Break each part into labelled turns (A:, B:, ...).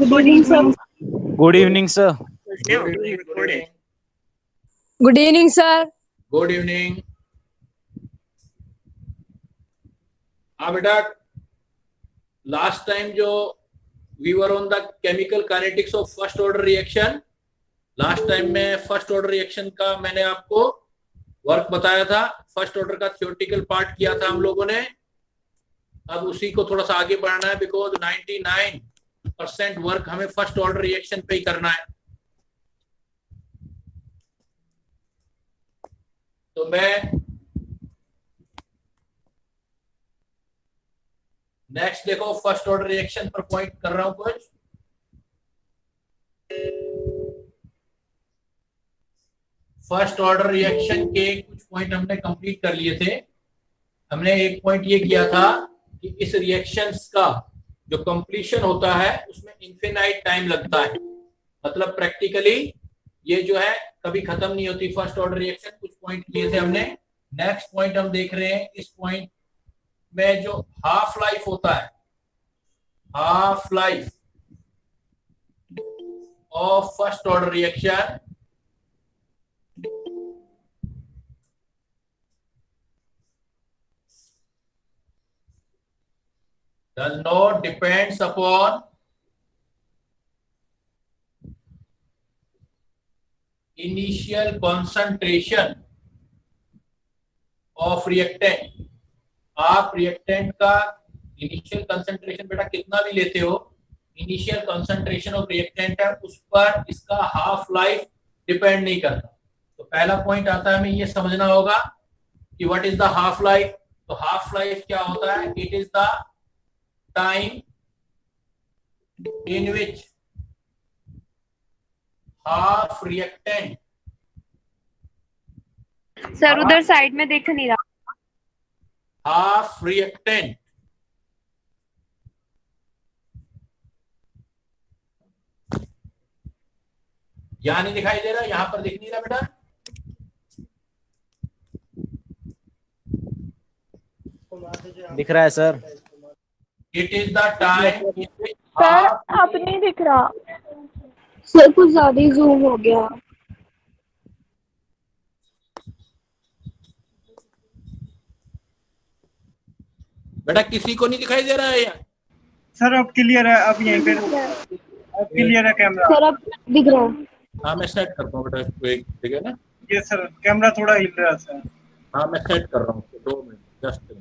A: Good evening, sir.
B: Good evening, sir.
C: Good evening.
A: Good evening, sir.
C: Good evening. हाँ बेटा, last time जो we were on the chemical kinetics of first order reaction, last time में first order reaction का मैंने आपको work बताया था, first order का थ्योरेटिकल पार्ट किया था हम लोगों ने। अब उसी को थोड़ा सा आगे बढ़ाना है, बिकॉज 99% वर्क हमें फर्स्ट ऑर्डर रिएक्शन पे ही करना है। तो मैं नेक्स्ट देखो फर्स्ट ऑर्डर रिएक्शन पर पॉइंट कर रहा हूं कुछ। फर्स्ट ऑर्डर रिएक्शन के कुछ पॉइंट हमने कंप्लीट कर लिए थे। हमने एक पॉइंट ये किया था कि इस रिएक्शंस का जो कंप्लीशन होता है उसमें इनफिनाइट टाइम लगता है, मतलब प्रैक्टिकली ये जो है कभी खत्म नहीं होती फर्स्ट ऑर्डर रिएक्शन। कुछ पॉइंट किए थे हमने। नेक्स्ट पॉइंट हम देख रहे हैं, इस पॉइंट में जो हाफ लाइफ होता है, half life of first order reaction does not depends upon initial concentration of reactant। आप रिएक्टेंट का इनिशियल कंसंट्रेशन बेटा कितना भी लेते हो, इनिशियल कंसंट्रेशन ऑफ रिएक्टेंट है, उस पर इसका हाफ लाइफ डिपेंड नहीं करता। तो पहला पॉइंट आता है हमें ये समझना होगा कि what is the half life. तो हाफ लाइफ क्या होता है? It is the time in which half reactant.
D: Sir उधर साइड में देख नहीं रहा।
C: हाफ रिएक्टेंट यहां नहीं दिखाई दे रहा, यहां पर दिख नहीं रहा बेटा।
B: दिख रहा है sir.
C: It is the time.
D: Sir अब नहीं दिख रहा।
A: सर कुछ ज्यादा ही जूम हो गया।
C: बेटा किसी को नहीं दिखाई दे रहा है यार?
E: सर अब क्लियर है, अब यहीं पे अब क्लियर है कैमरा।
A: सर अब दिख रहा है।
C: हाँ मैं सेट करता हूँ बेटा इसको, एक ठीक है ना।
E: ये सर कैमरा थोड़ा हिल रहा है सर।
C: हाँ मैं सेट कर रहा हूँ, 2 मिनट जस्ट।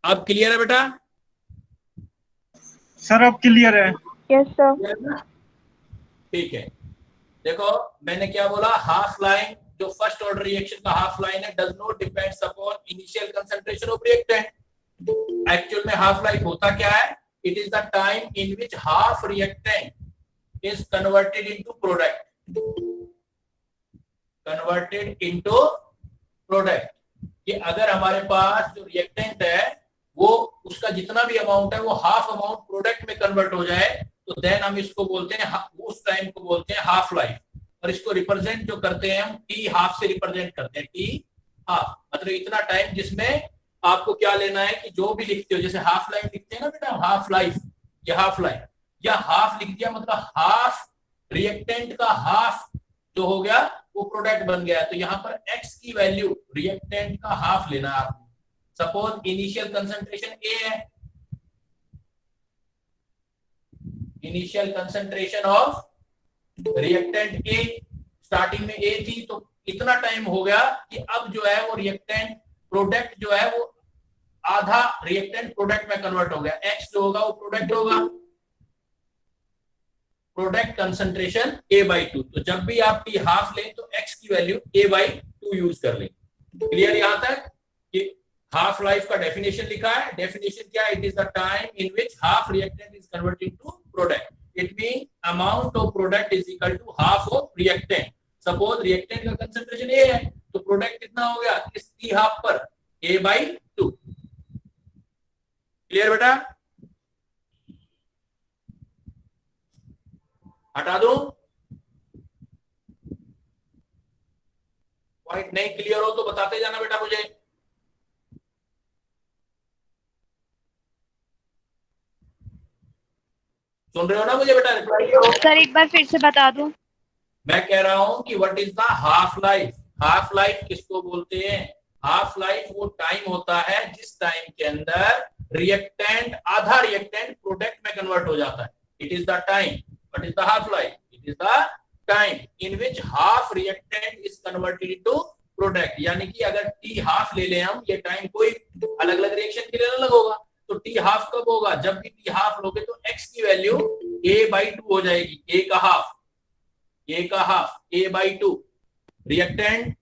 C: अब क्लियर है बेटा?
E: सर अब क्लियर है।
D: Yes sir.
C: ठीक है, देखो मैंने क्या बोला, हाफ लाइन जो फर्स्ट ऑर्डर रिएक्शन का हाफ लाइन है does not depends upon initial concentration of reactant. Actual में हाफ लाइफ होता क्या है? It is the time in which half reactant is converted into product, converted into product. कि अगर हमारे पास जो रिएक्टेंट है वो उसका जितना भी अमाउंट है वो हाफ अमाउंट प्रोडक्ट में कन्वर्ट हो जाए, तो देन हम इसको बोलते हैं, उस टाइम को बोलते हैं हाफ लाइफ। और इसको रिप्रेजेंट जो करते हैं हम टी हाफ से रिप्रेजेंट करते हैं, टी हाफ मतलब इतना टाइम जिसमें आपको क्या लेना है कि जो भी लिखते हो, जैसे हाफ लाइफ लिखते हैं ना बेटा, हाफ लाइफ, ये हाफ लाइफ या हाफ लिख दिया मतलब हाफ रिएक्टेंट का हाफ जो हो गया वो प्रोडक्ट बन गया। तो यहाँ पर x की वैल्यू रिएक्टेंट का हाफ लेना है आपको। सपोज इनिशियल कंसंट्रेशन A है, initial concentration of reactant A starting में A थी, तो इतना टाइम हो गया कि अब जो है वो रिएक्टेंट प्रोडक्ट जो है वो आधा रिएक्टेंट प्रोडक्ट में कन्वर्ट हो गया। x जो होगा वो प्रोडक्ट होगा, प्रोडक्ट कंसंट्रेशन A/2। तो जब भी आप T हाफ लें तो x की वैल्यू A/2 यूज कर लें। क्लियर यहां तक? कि हाफ लाइफ का डेफिनेशन लिखा है। डेफिनेशन क्या है? It is the time in which half reactant is converted to product. It mean amount of product is equal to half of reactant. Suppose reactant का कंसंट्रेशन A है तो product कितना हो गया इस T हाफ पर? A/2। क्लियर बेटा? हटा दूं? पॉइंट नहीं क्लियर हो तो बताते जाना बेटा मुझे। सुन रहे हो ना मुझे बेटा?
D: सर एक बार फिर से बता दो।
C: मैं कह रहा हूं कि what is the half life. Half life किसको बोलते हैं? हाफ लाइफ वो टाइम होता है जिस टाइम के अंदर रिएक्टेंट, आधा रिएक्टेंट प्रोडक्ट में कन्वर्ट हो जाता है। It is the time. What is the half life? It is the time in which half reactant is converted into product. यानी कि अगर टी हाफ ले लें हम, ये टाइम कोई अलग अलग रिएक्शन के लिए अलग होगा, तो टी हाफ कब होगा? जब भी टी हाफ लोगे तो x की वैल्यू A/2 हो जाएगी। A का हाफ A/2। रिएक्टेंट,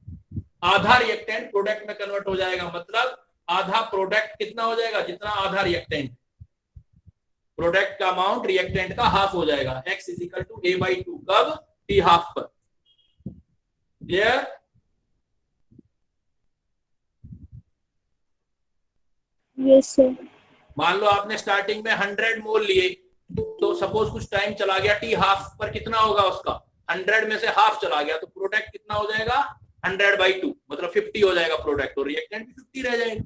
C: आधा रिएक्टेंट प्रोडक्ट में कन्वर्ट हो जाएगा, मतलब आधा प्रोडक्ट कितना हो जाएगा? जितना आधा रिएक्टेंट, प्रोडक्ट का अमाउंट रिएक्टेंट का हाफ हो जाएगा। x = A/2 कब? टी हाफ पर। क्लियर?
A: Yes sir.
C: मान लो आपने स्टार्टिंग में 100 मोल लिए, तो सपोज कुछ टाइम चला गया, टी हाफ पर कितना होगा उसका? 100 में से हाफ चला गया, तो प्रोडक्ट कितना हो जाएगा? 100/2, मतलब 50 हो जाएगा प्रोडक्ट, और रिएक्टेंट भी 50 रह जाएगा।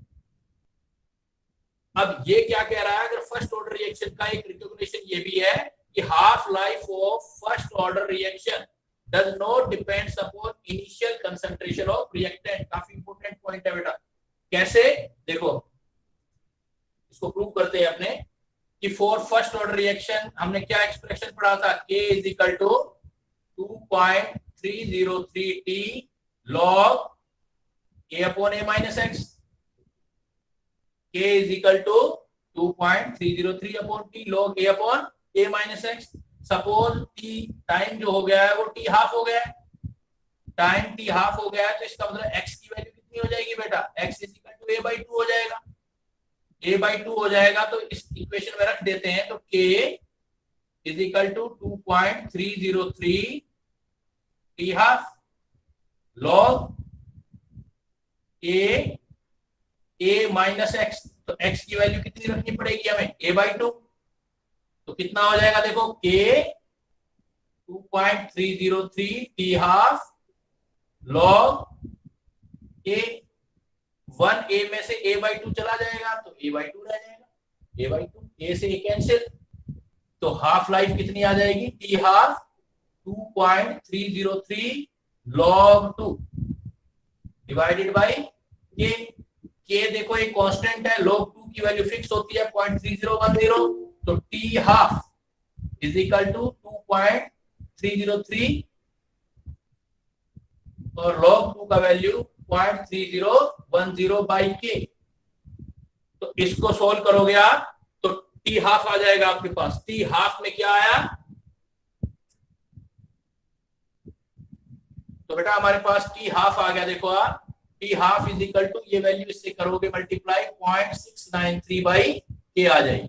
C: अब ये क्या कह रहा है? अगर फर्स्ट ऑर्डर रिएक्शन का एक रिकॉग्निशन ये भी है कि half life of first order reaction does not depends upon initial concentration of reactant. काफी इंपॉर्टेंट पॉइंट है बेटा। कैसे? देखो, इसको प्रूव करते हैं अपने कि फॉर फर्स्ट ऑर्डर रिएक्शन हमने क्या एक्सप्रेशन पढ़ा था? K = 2.303 T log A/A-x। K = 2.303 T log A/A-x। Suppose T time जो हो गया है वो T हाफ हो गया है। टाइम T हाफ हो गया है, तो इसका मतलब x की वैल्यू कितनी हो जाएगी बेटा? x = A/2 हो जाएगा। A/2 हो जाएगा, तो इस इक्वेशन में रख देते हैं, तो K = 2.303 T half log A/A-x। तो x की वैल्यू कितनी रखनी पड़ेगी हमें? A/2। तो कितना हो जाएगा? देखो, K 2.303 T half log A। 1A में से A/2 चला जाएगा, तो A/2 रह जाएगा। A/2, A से A कैंसिल, तो हाफ लाइफ कितनी आ जाएगी? T half 2.303 log 2 divided by K। K देखो एक कांस्टेंट है, log 2 की वैल्यू फिक्स होती है 0.3010, तो टी हाफ = 2.303 और log 2 का वैल्यू 0.3010/K। तो इसको सोल्व करोगे आप तो टी हाफ आ जाएगा आपके पास। टी हाफ में क्या आया? तो बेटा हमारे पास टी हाफ आ गया। देखो आप, टी हाफ = ये वैल्यू इससे करोगे मल्टीप्लाई 0.693/K आ जाएगी।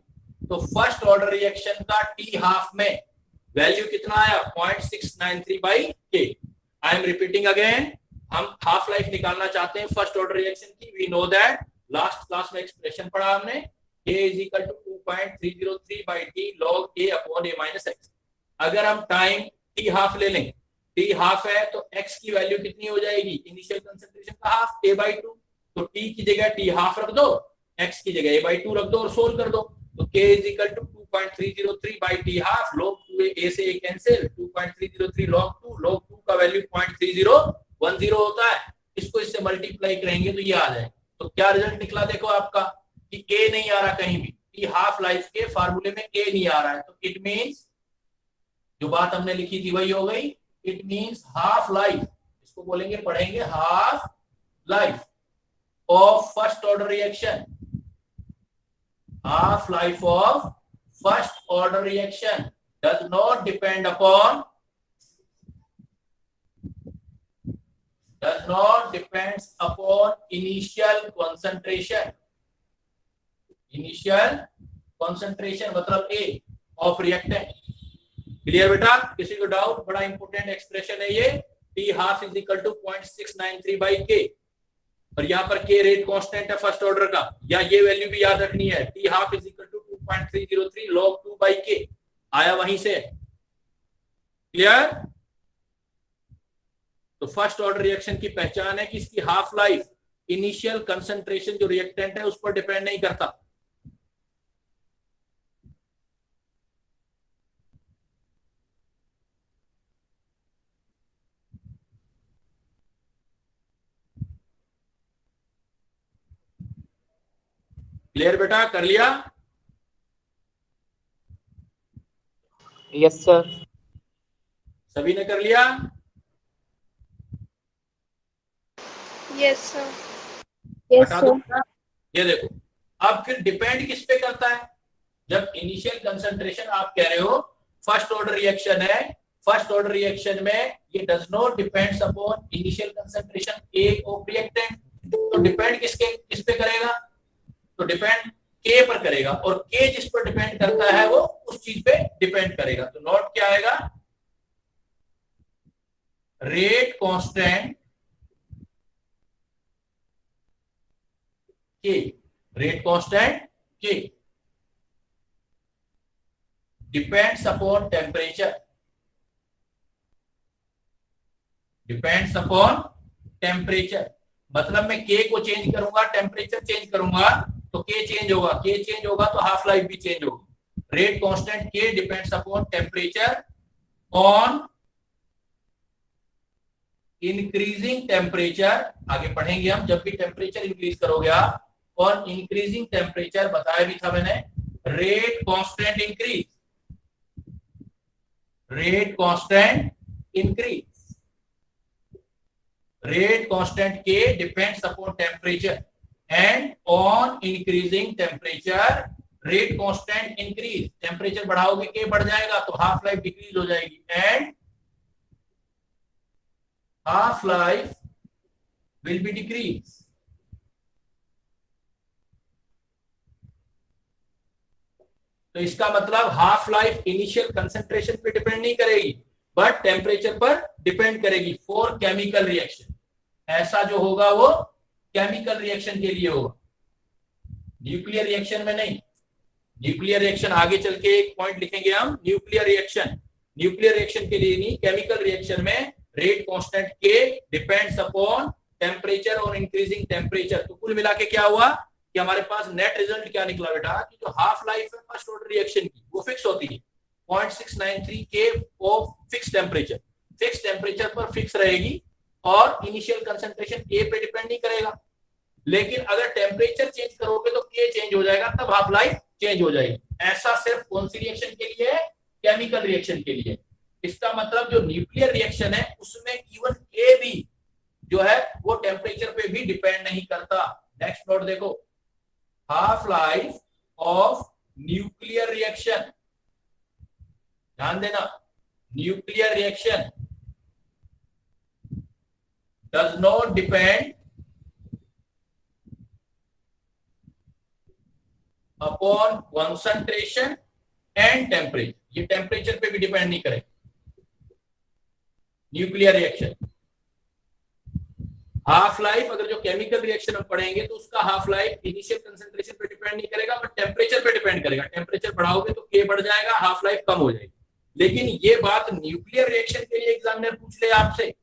C: तो फर्स्ट ऑर्डर रिएक्शन का टी हाफ में वैल्यू कितना आया? 0.693/K। I am repeating again, हम हाफ लाइफ निकालना चाहते हैं फर्स्ट ऑर्डर रिएक्शन की। We know that, last class में एक्सप्रेशन पढ़ा हमने, K = 2.303/T log A/A-x। अगर हम टाइम टी हाफ ले लें, टी हाफ है तो x की वैल्यू कितनी हो जाएगी? इनिशियल कंसंट्रेशन का हाफ, A/2। तो t की जगह टी हाफ रख दो, x की जगह A/2 रख दो और सोल्व कर दो। तो K = 2.303/T half log 2 A से A कैंसिल, 2.303 log 2, log 2 का वैल्यू 0.3010 होता है। इसको इससे मल्टीप्लाई करेंगे तो ये आ जाए। तो क्या रिजल्ट निकला? देखो आपका कि A नहीं आ रहा कहीं भी, टी हाफ लाइफ के फार्मूले में A नहीं आ रहा है। तो इट मींस जो बात हमने लिखी थी वही हो गई। इट मींस हाफ लाइफ, इसको बोलेंगे, पढ़ेंगे half life of first order reaction. Half life of first order reaction does not depend upon, does not depends upon initial concentration। initial concentration मतलब A of reactant। क्लियर बेटा? किसी को doubt? बड़ा important expression है ये। T half = 0.693/K। और यहाँ पर के रेट कांस्टेंट है फर्स्ट ऑर्डर का, या ये वैल्यू भी याद रखनी है, T half is equal to 2.303 log 2 by k, आया वहीं से। क्लियर? तो फर्स्ट ऑर्डर रिएक्शन की पहचान है कि इसकी हाफ लाइफ इनिशियल कंसंट्रेशन जो रिएक्टेंट है उस पर डिपेंड नहीं करता। क्लियर बेटा? कर लिया?
F: Yes sir.
C: सभी ने कर लिया?
A: Yes sir. यस
C: हटा दो
A: सर।
C: बेटा। ये देखो, अब फिर डिपेंड किस पे करता है? जब इनिशियल कंसंट्रेशन आप कह रहे हो फर्स्ट ऑर्डर रिएक्शन है, फर्स्ट ऑर्डर रिएक्शन में ये does not depends upon initial concentration A of reactant, तो डिपेंड किस पे करेगा? तो डिपेंड के पर करेगा, और के जिस पर डिपेंड करता है वो उस चीज पे डिपेंड करेगा। तो नोट क्या आएगा? रेट कांस्टेंट के, रेट कांस्टेंट के depends upon temperature, depends upon temperature. मतलब मैं के को चेंज करूंगा, टेम्परेचर चेंज करूंगा तो के चेंज होगा, के चेंज होगा तो हाफ लाइफ भी चेंज होगी। रेट कांस्टेंट के depends upon temperature on increasing temperature. आगे पढ़ेंगे हम, जब भी टेम्परेचर इंक्रीज करोगे आप, और इंक्रीजिंग टेम्परेचर बताया भी था मैंने, rate constant increase, rate constant increase, rate constant के depends upon temperature and on increasing temperature rate constant increase. Temperature बढ़ाओगे के बढ़ जाएगा तो हाफ लाइफ डिक्रीज हो जाएगी, and half life will be decrease. तो इसका मतलब हाफ लाइफ इनिशियल कंसंट्रेशन पे डिपेंड नहीं करेगी, बट टेम्परेचर पर डिपेंड करेगी फॉर केमिकल रिएक्शन। ऐसा जो होगा वो केमिकल रिएक्शन के लिए होगा, न्यूक्लियर रिएक्शन में नहीं। न्यूक्लियर रिएक्शन आगे चल के एक पॉइंट लिखेंगे हम, न्यूक्लियर रिएक्शन, न्यूक्लियर रिएक्शन के लिए नहीं, केमिकल रिएक्शन में रेट कांस्टेंट के डिपेंड्स अपॉन टेम्परेचर और इंक्रीजिंग टेम्परेचर। तो कुल मिला के क्या हुआ कि हमारे पास नेट रिजल्ट क्या निकला बेटा, कि जो हाफ लाइफ है फर्स्ट ऑर्डर रिएक्शन की वो फिक्स होती है 0.693 के of fix temperature, fix temperature पर फिक्स रहेगी और इनिशियल कंसंट्रेशन के पे डिपेंड नहीं करेगा। लेकिन अगर टेम्परेचर चेंज करोगे तो के चेंज हो जाएगा, तब हाफ लाइफ चेंज हो जाएगी। ऐसा सिर्फ कौन सी रिएक्शन के लिए है? केमिकल रिएक्शन के लिए। इसका मतलब जो न्यूक्लियर रिएक्शन है उसमें इवन के भी जो है वो टेम्परेचर पे भी डिपेंड नहीं करता। नेक्स्ट नोट देखो, half life of nuclear reaction, ध्यान देना, nuclear reaction does not depend upon concentration and temperature। ये टेम्परेचर पे भी डिपेंड नहीं करेगा न्यूक्लियर रिएक्शन। हाफ लाइफ अगर जो केमिकल रिएक्शन हम पढ़ेंगे तो उसका हाफ लाइफ इनिशियल कंसंट्रेशन पे डिपेंड नहीं करेगा, बट टेम्परेचर पे डिपेंड करेगा। टेम्परेचर बढ़ाओगे तो के बढ़ जाएगा, हाफ लाइफ कम हो जाएगी। लेकिन ये बात न्यूक्लियर रिएक्शन के लिए एग्जामिनर पूछ ले आपसे,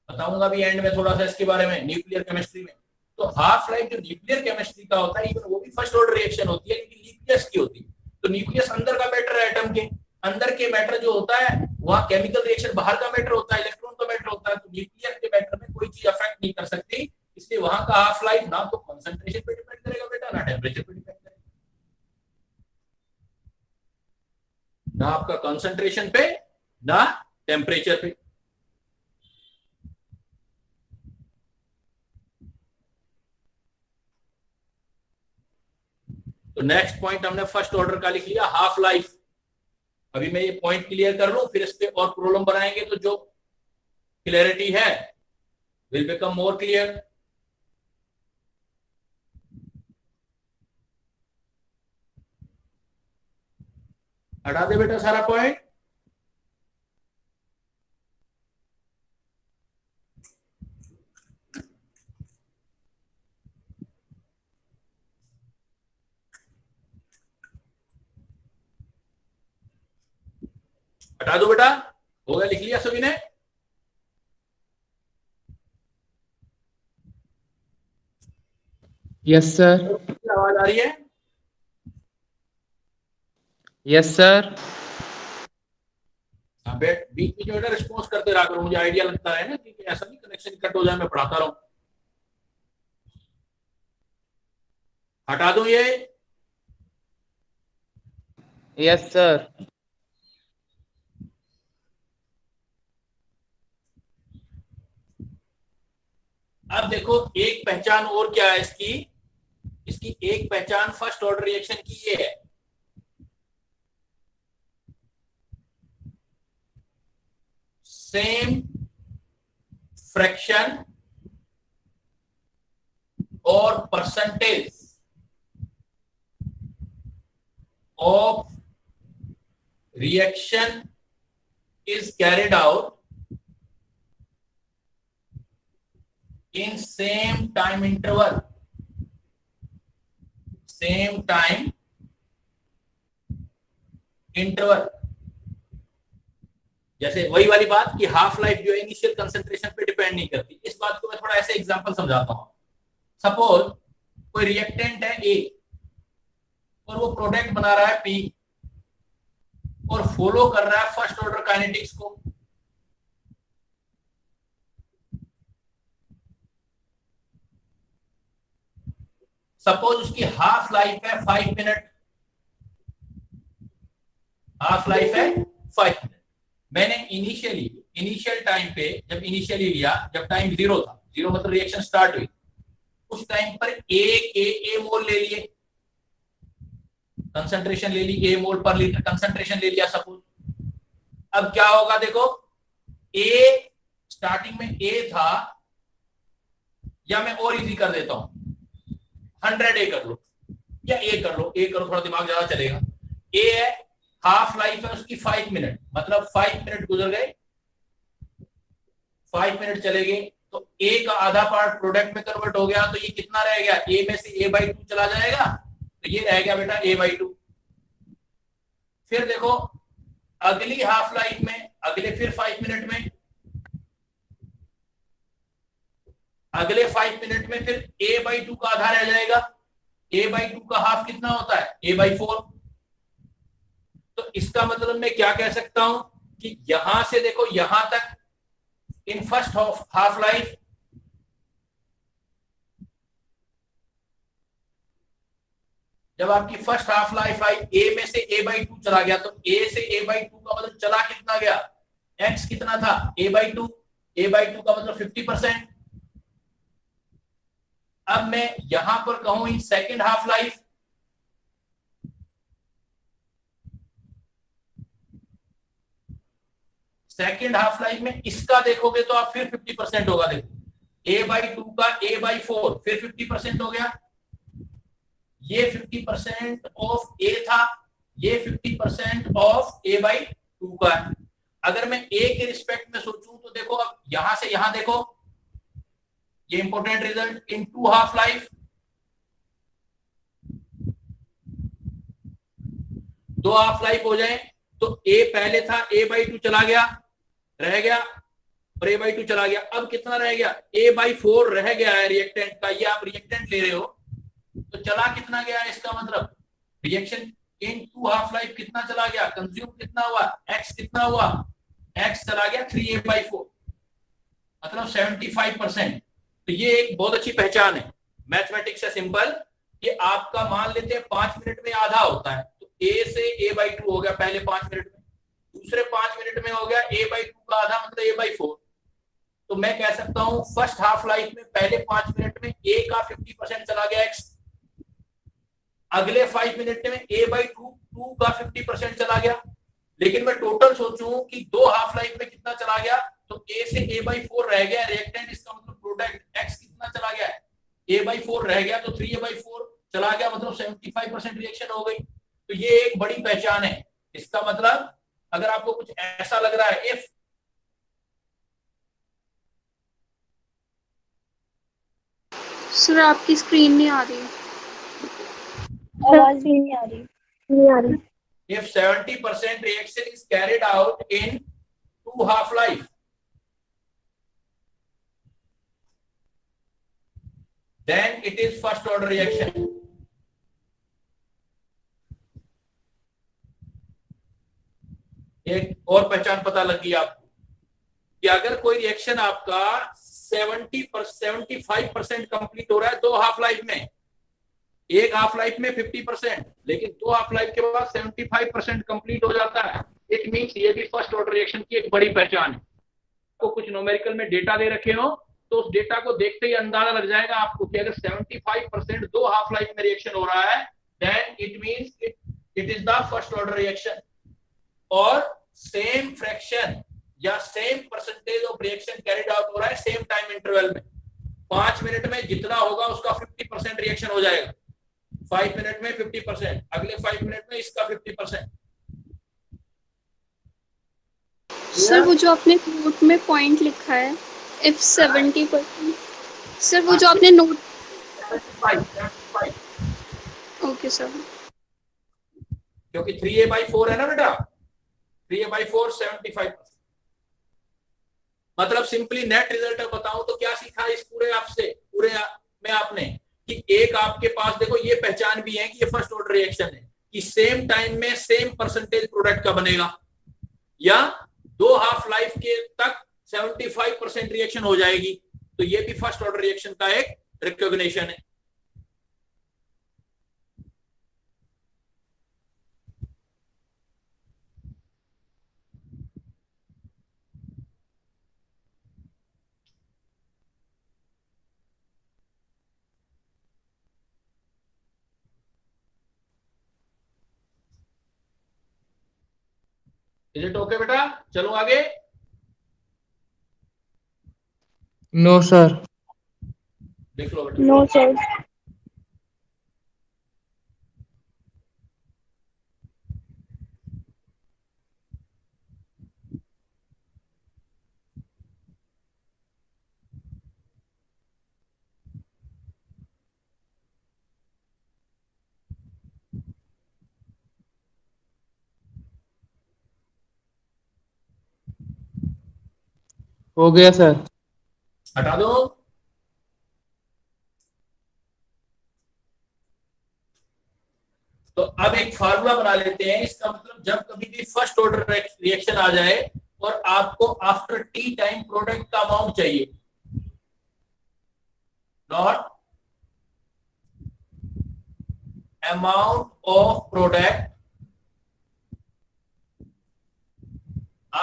C: बताऊंगा भी एंड में थोड़ा सा इसके बारे में, न्यूक्लियर केमिस्ट्री में। तो हाफ लाइफ जो न्यूक्लियर केमिस्ट्री का होता है इवन वो भी फर्स्ट ऑर्डर रिएक्शन होती है, लेकिन न्यूक्लियस की होती है। तो न्यूक्लियस अंदर का मैटर है, एटम के अंदर के मैटर जो होता है, वहां केमिकल रिएक्शन बाहर का मैटर होता है, इलेक्ट्रॉन का मैटर होता है। तो न्यूक्लियर के मैटर में कोई चीज अफेक्ट नहीं कर सकती, इसलिए वहां का हाफ लाइफ ना तो कंसंट्रेशन पे डिपेंड करेगा बेटा, ना टेम्परेचर पे डिपेंड करेगा, ना आपका कंसंट्रेशन पे ना टेम्परेचर पे। तो नेक्स्ट पॉइंट हमने फर्स्ट ऑर्डर का लिख लिया, हाफ लाइफ। अभी मैं ये पॉइंट क्लियर कर लूं, फिर इस पे और प्रॉब्लम बनाएंगे तो जो क्लियरिटी है विल बिकम मोर क्लियर। हटा दे बेटा सारा पॉइंट। हटा दो बेटा, हो गया, लिख लिया सभी ने?
F: Yes sir.
C: आवाज आ रही है?
F: Yes sir.
C: हाँ, बीच बीच में बेटा रिस्पॉन्स करते रहा करो, मुझे आइडिया लगता है ना कि ऐसा नहीं कनेक्शन कट हो जाए, मैं पढ़ाता रहूं। हटा दूं ये?
F: Yes sir.
C: अब देखो एक पहचान और क्या है इसकी, इसकी एक पहचान फर्स्ट ऑर्डर रिएक्शन की ये है, सेम फ्रैक्शन और percentage of reaction is carried out in same time interval, same time interval। जैसे वही वाली बात कि हाफ लाइफ जो है इनिशियल कंसंट्रेशन पे डिपेंड नहीं करती। इस बात को मैं थोड़ा ऐसे एग्जांपल समझाता हूं। सपोज कोई रिएक्टेंट है ए और वो प्रोडक्ट बना रहा है पी और फॉलो कर रहा है फर्स्ट ऑर्डर काइनेटिक्स को। सपोज उसकी हाफ लाइफ है 5 मिनट, हाफ लाइफ है 5 मिनट। मैंने इनिशियल टाइम पे जब इनिशियली लिया, जब टाइम 0 था, 0 मतलब रिएक्शन स्टार्ट हुई, उस टाइम पर ए मोल ले लिए, कंसंट्रेशन ले ली, ए मोल पर लीटर कंसंट्रेशन ले लिया सपोज। अब क्या होगा देखो, ए स्टार्टिंग में ए था, या मैं और इजी कर देता हूं, 100 ए कर लो या ए कर लो, थोड़ा दिमाग ज्यादा चलेगा। ए है, हाफ लाइफ है उसकी 5 मिनट, मतलब 5 मिनट गुजर गए, 5 मिनट चले गए, तो ए का आधा पार्ट प्रोडक्ट में कन्वर्ट हो गया, तो ये कितना रह गया, ए में से a/2 चला जाएगा, तो ये रह गया बेटा a/2। फिर देखो अगली हाफ लाइफ में, अगले फिर 5 मिनट में, अगले 5 मिनट में फिर a/2 का आधा रह जाएगा। a/2 का हाफ कितना होता है, a/4। तो इसका मतलब मैं क्या कह सकता हूं कि यहां से देखो यहां तक इन फर्स्ट हाफ लाइफ जब आपकी फर्स्ट हाफ लाइफ आई, ए में से a/2 चला गया, तो ए से a/2 का मतलब चला कितना गया, x कितना था, a/2, a/2 का मतलब 50%। अब मैं यहां पर कहूं in second half life, second half life में इसका देखोगे तो आप फिर 50% होगा। देखो a/2 का a/4 फिर 50% हो गया, ये 50% ऑफ ए था, ये 50% ऑफ a/2 का है। अगर मैं ए के रिस्पेक्ट में सोचूं तो देखो अब यहां से यहां देखो, ये इंपॉर्टेंट रिजल्ट, इन 2 हाफ लाइफ, 2 हाफ लाइफ हो जाए तो ए पहले था, a/2 चला गया, रह गया, और a/2 चला गया, अब कितना रह गया, a/4 रह गया है रिएक्टेंट का। ये आप रिएक्टेंट ले रहे हो तो चला कितना गया, इसका मतलब रिएक्शन इन 2 हाफ लाइफ कितना चला गया, कंज्यूम कितना हुआ, x कितना हुआ, x चला गया 3a/4, मतलब 75%। तो ये एक बहुत अच्छी पहचान है मैथमेटिक्स से सिंपल, कि आपका मान लेते हैं 5 मिनट में आधा होता है, तो a से a/2 हो गया पहले 5 मिनट में, दूसरे 5 मिनट में हो गया a/2 का आधा मतलब a/4। तो मैं कह सकता हूं फर्स्ट हाफ लाइफ में पहले 5 मिनट में a का 50% चला गया x, अगले 5 मिनट में a/2 का 50% चला गया। लेकिन मैं टोटल सोचूं कि 2 हाफ लाइफ में कितना चला गया, तो a से a/4 रह गया रिएक्टेंट, इसका मतलब प्रोडक्ट x कितना चला गया है, a/4 रह गया, तो 3a/4 चला गया, मतलब 75% रिएक्शन हो गई। तो ये एक बड़ी पहचान है। इसका मतलब अगर आपको कुछ ऐसा लग रहा है, इफ
A: सर आपकी स्क्रीन नहीं आ रही,
D: आवाज नहीं आ रही।
C: if 70% reaction is carried out in 2 half-life, then it is first order reaction. एक और पहचान पता लगी आपको कि अगर कोई रिएक्शन आपका 75% कंप्लीट हो रहा है 2 हाफ लाइफ में, एक हाफ लाइफ में 50%, लेकिन 2 हाफ लाइफ के बाद 75% कंप्लीट हो जाता है, इट मींस ये भी फर्स्ट ऑर्डर रिएक्शन की एक बड़ी पहचान है। तो कुछ न्यूमेरिकल में डेटा दे रखे हो तो उस डेटा को देखते ही अंदाजा लग जाएगा आपको कि अगर 75% 2 हाफ लाइफ में रिएक्शन हो रहा है, then it means it is the first order reaction. और सेम फ्रैक्शन या same percentage of reaction carried out हो रहा है सेम टाइम इंटरवल में। 5 मिनट में जितना होगा उसका 50% रिएक्शन हो जाएगा, 5 मिनट में 50%, अगले 5 मिनट में इसका 50%।
A: सर वो जो आपने नोट में पॉइंट लिखा है if 70%, सर वो जो आपने नोट,
C: 75
A: ओके सर,
C: क्योंकि 3a/4 है ना बेटा, 3a/4 75%। मतलब सिंपली नेट रिजल्ट बताऊं तो क्या सीखा इस पूरे में आपने कि एक आपके पास देखो ये पहचान भी है कि ये फर्स्ट ऑर्डर रिएक्शन है कि सेम टाइम में सेम परसेंटेज प्रोडक्ट का बनेगा, या 2 हाफ लाइफ के तक 75% रिएक्शन हो जाएगी, तो ये भी फर्स्ट ऑर्डर रिएक्शन का एक रिकॉग्निशन है। इज इट ओके बेटा? चलो आगे।
F: No, sir.
C: देख लो बेटा।
D: No sir.
F: हो गया सर।
C: हटा दो। तो अब एक फार्मूला बना लेते हैं। इसका मतलब जब कभी भी फर्स्ट ऑर्डर रिएक्शन आ जाए और आपको आफ्टर टी टाइम प्रोडक्ट का अमाउंट चाहिए, not amount of product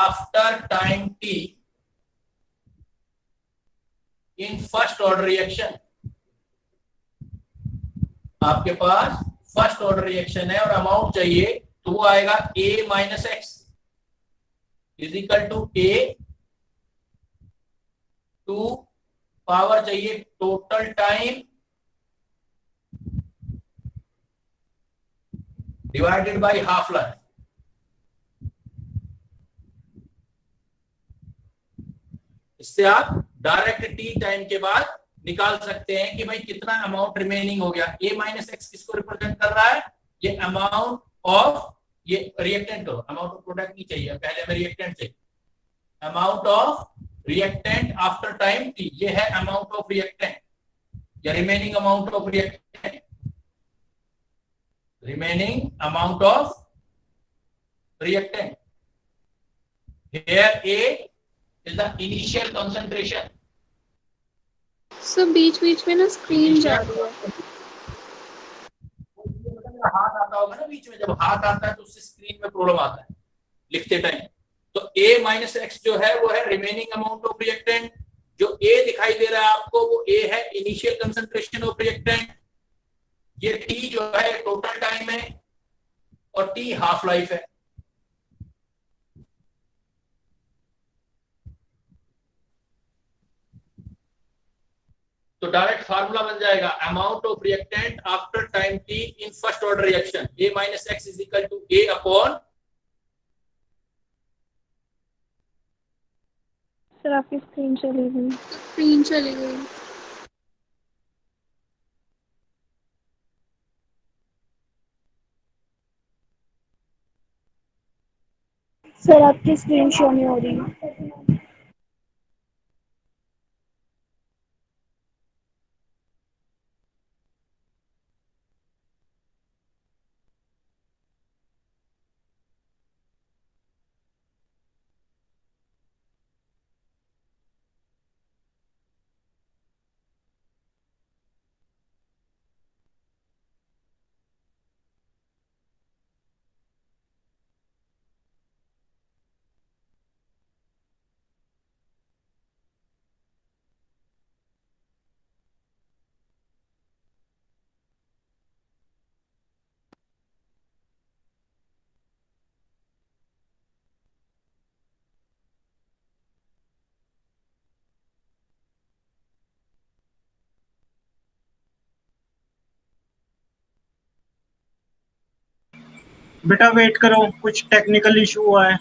C: after time T in first order reaction. आपके पास फर्स्ट ऑर्डर रिएक्शन है और अमाउंट चाहिए, तो वो आएगा a minus x is equal to a to power चाहिए total time divided by half life. इससे आप डायरेक्ट टी टाइम के बाद निकाल सकते हैं कि भाई कितना अमाउंट रिमेनिंग हो गया। a माइनस एक्स किसको रिप्रेजेंट कर रहा है? ये अमाउंट ऑफ, ये रिएक्टेंट हो, अमाउंट ऑफ प्रोडक्ट नहीं चाहिए, पहले हमें रिएक्टेंट चाहिए। Amount of reactant after time T, ये है अमाउंट ऑफ रिएक्टेंट या remaining amount of reactant, remaining amount of reactant. Here A is the initial concentration.
A: Sir बीच बीच में ना स्क्रीन जा रही है।
C: हाथ आता होगा ना बीच में, जब हाथ आता है तो उससे स्क्रीन में प्रॉब्लम आता है लिखते टाइम। तो a माइनस एक्स जो है वो है रिमेनिंग अमाउंट ऑफ रिएक्टेंट, जो a दिखाई दे रहा है आपको वो a है इनिशियल कंसंट्रेशन ऑफ रिएक्टेंट, ये t जो है टोटल टाइम है और t हाफ लाइफ है। तो डायरेक्ट फार्मूला बन जाएगा amount of reactant after time T in first order reaction, a minus x is equal to a upon.
D: Sir आपकी स्क्रीन चली गई।
A: स्क्रीन चली गई।
D: सर आपकी स्क्रीन शो नहीं हो रही।
E: बेटा वेट करो, कुछ टेक्निकल इशू हुआ है।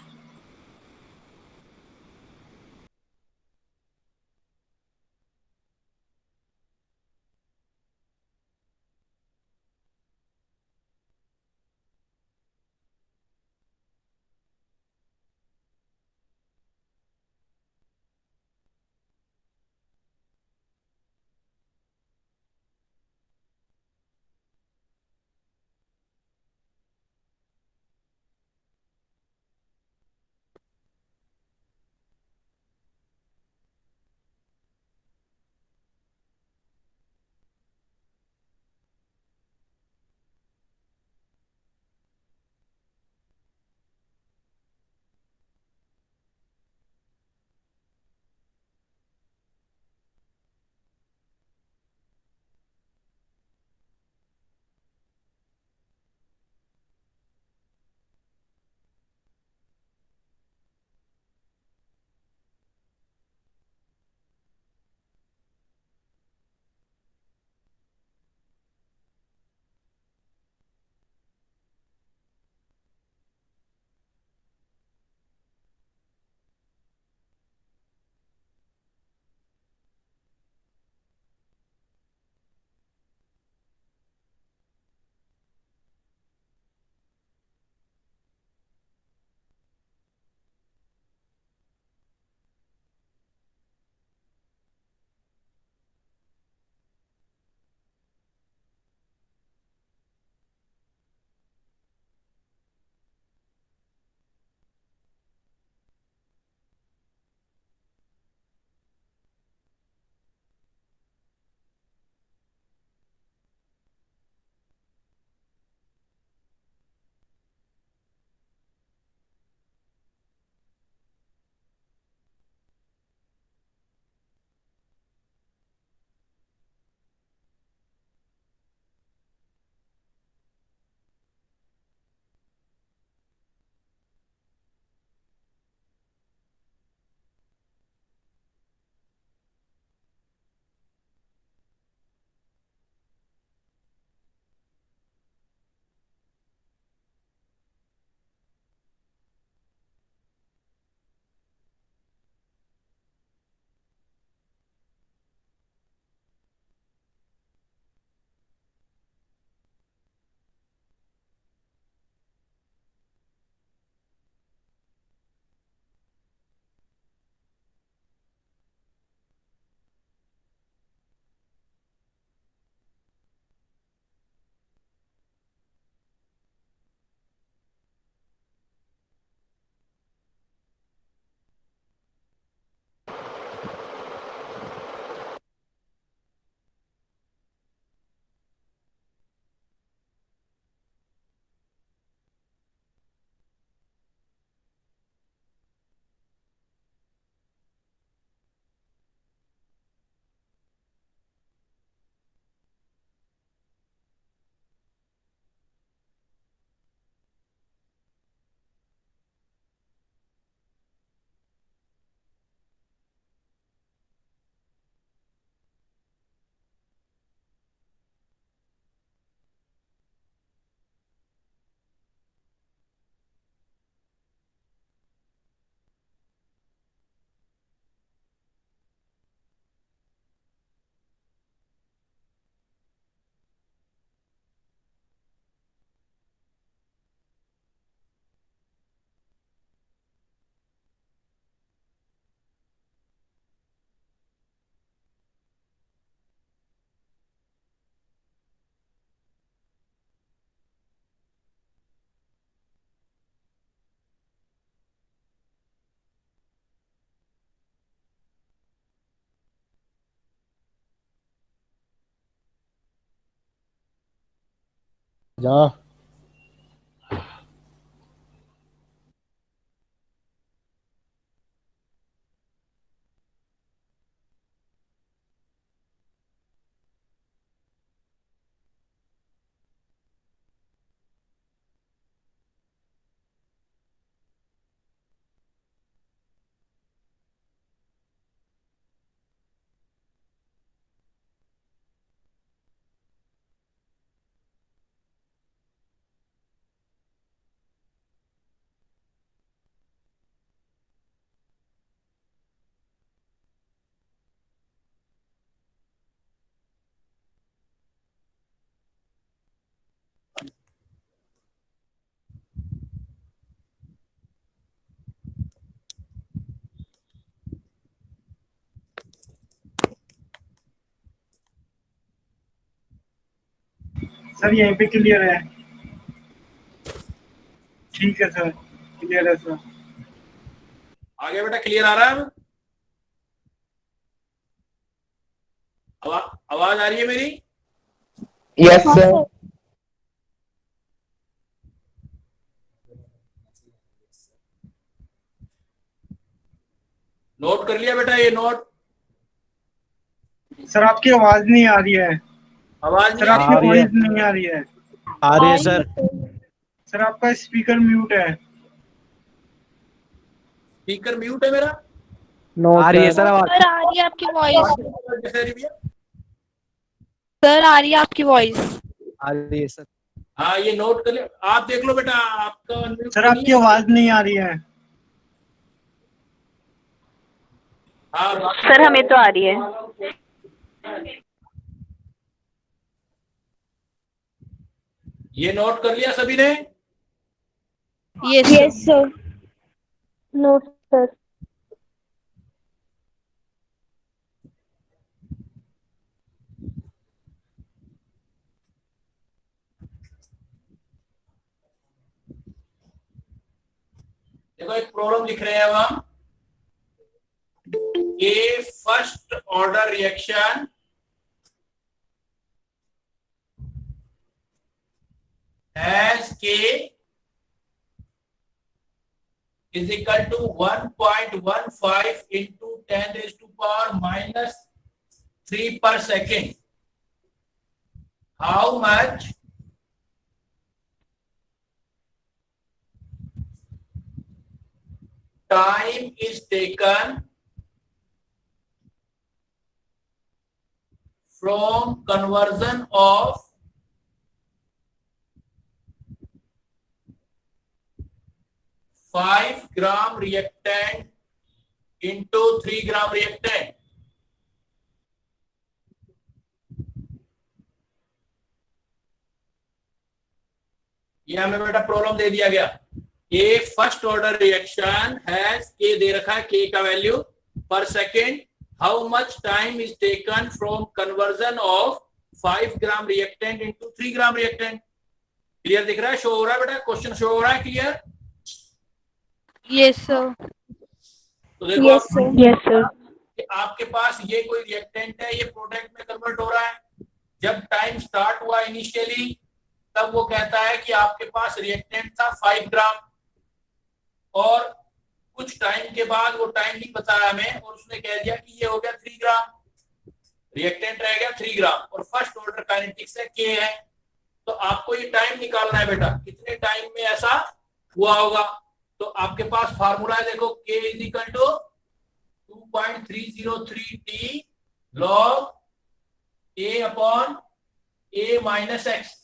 B: जा।
E: सर यहीं पे क्लियर है। ठीक है सर, क्लियर है सर।
C: आगे बेटा क्लियर आ रहा है? आवाज आ रही है मेरी?
F: Yes sir.
C: नोट कर लिया बेटा ये नोट?
E: सर आपकी आवाज नहीं आ रही है।
C: आवाज
E: सर
C: नहीं आ रही?
E: आपकी
B: आ रही है।
E: वॉइस नहीं आ रही है।
B: आ रही है सर।
E: सर आपका स्पीकर म्यूट है।
C: स्पीकर म्यूट है मेरा?
B: आ रही है सर आवाज।
D: सर आ रही है आपकी वॉइस।
C: कैसे आ रही भैया?
D: सर आ रही है आपकी वॉइस।
B: आ रही है सर।
C: हाँ ये नोट कर लिया। आप देख लो बेटा आपका unmute
E: सर
C: तो नहीं
E: आपकी
C: है?
E: आवाज नहीं आ रही है।
C: हाँ
G: सर हमें तो आ रही है।
C: ये नोट कर लिया सभी ने?
D: Yes
G: sir. No sir.
C: देखो एक प्रॉब्लम लिख रहे हैं अब हम। A first order reaction has K is equal to 1.15 into 10 raised to power minus 3 per second. How much time is taken from conversion of 5 gram reactant into 3 gram reactant? ये हमें बेटा प्रॉब्लम दे दिया गया। ए फर्स्ट ऑर्डर रिएक्शन हैज के दे रखा है, के का वैल्यू पर second. How much time is taken from conversion of 5 gram reactant into 3 gram reactant. Clear दिख रहा है? शो हो रहा है बेटा? क्वेश्चन शो हो रहा है? क्लियर?
D: Yes sir.
C: तो देखो
G: यस सर। Yes sir.
C: कि आपके पास ये कोई रिएक्टेंट है, ये प्रोडक्ट में कन्वर्ट हो रहा है। जब टाइम स्टार्ट हुआ इनिशियली तब वो कहता है कि आपके पास रिएक्टेंट था 5 ग्राम और कुछ टाइम के बाद वो टाइम नहीं बताया हमें और उसने कह दिया कि ये हो गया 3 ग्राम, रिएक्टेंट रह गया 3 ग्राम और फर्स्ट ऑर्डर काइनेटिक्स है के है। तो आपको ये टाइम निकालना है बेटा, कितने टाइम में ऐसा हुआ होगा। तो आपके पास फार्मूला है, देखो K is equal to 2.303 T log A upon A minus x.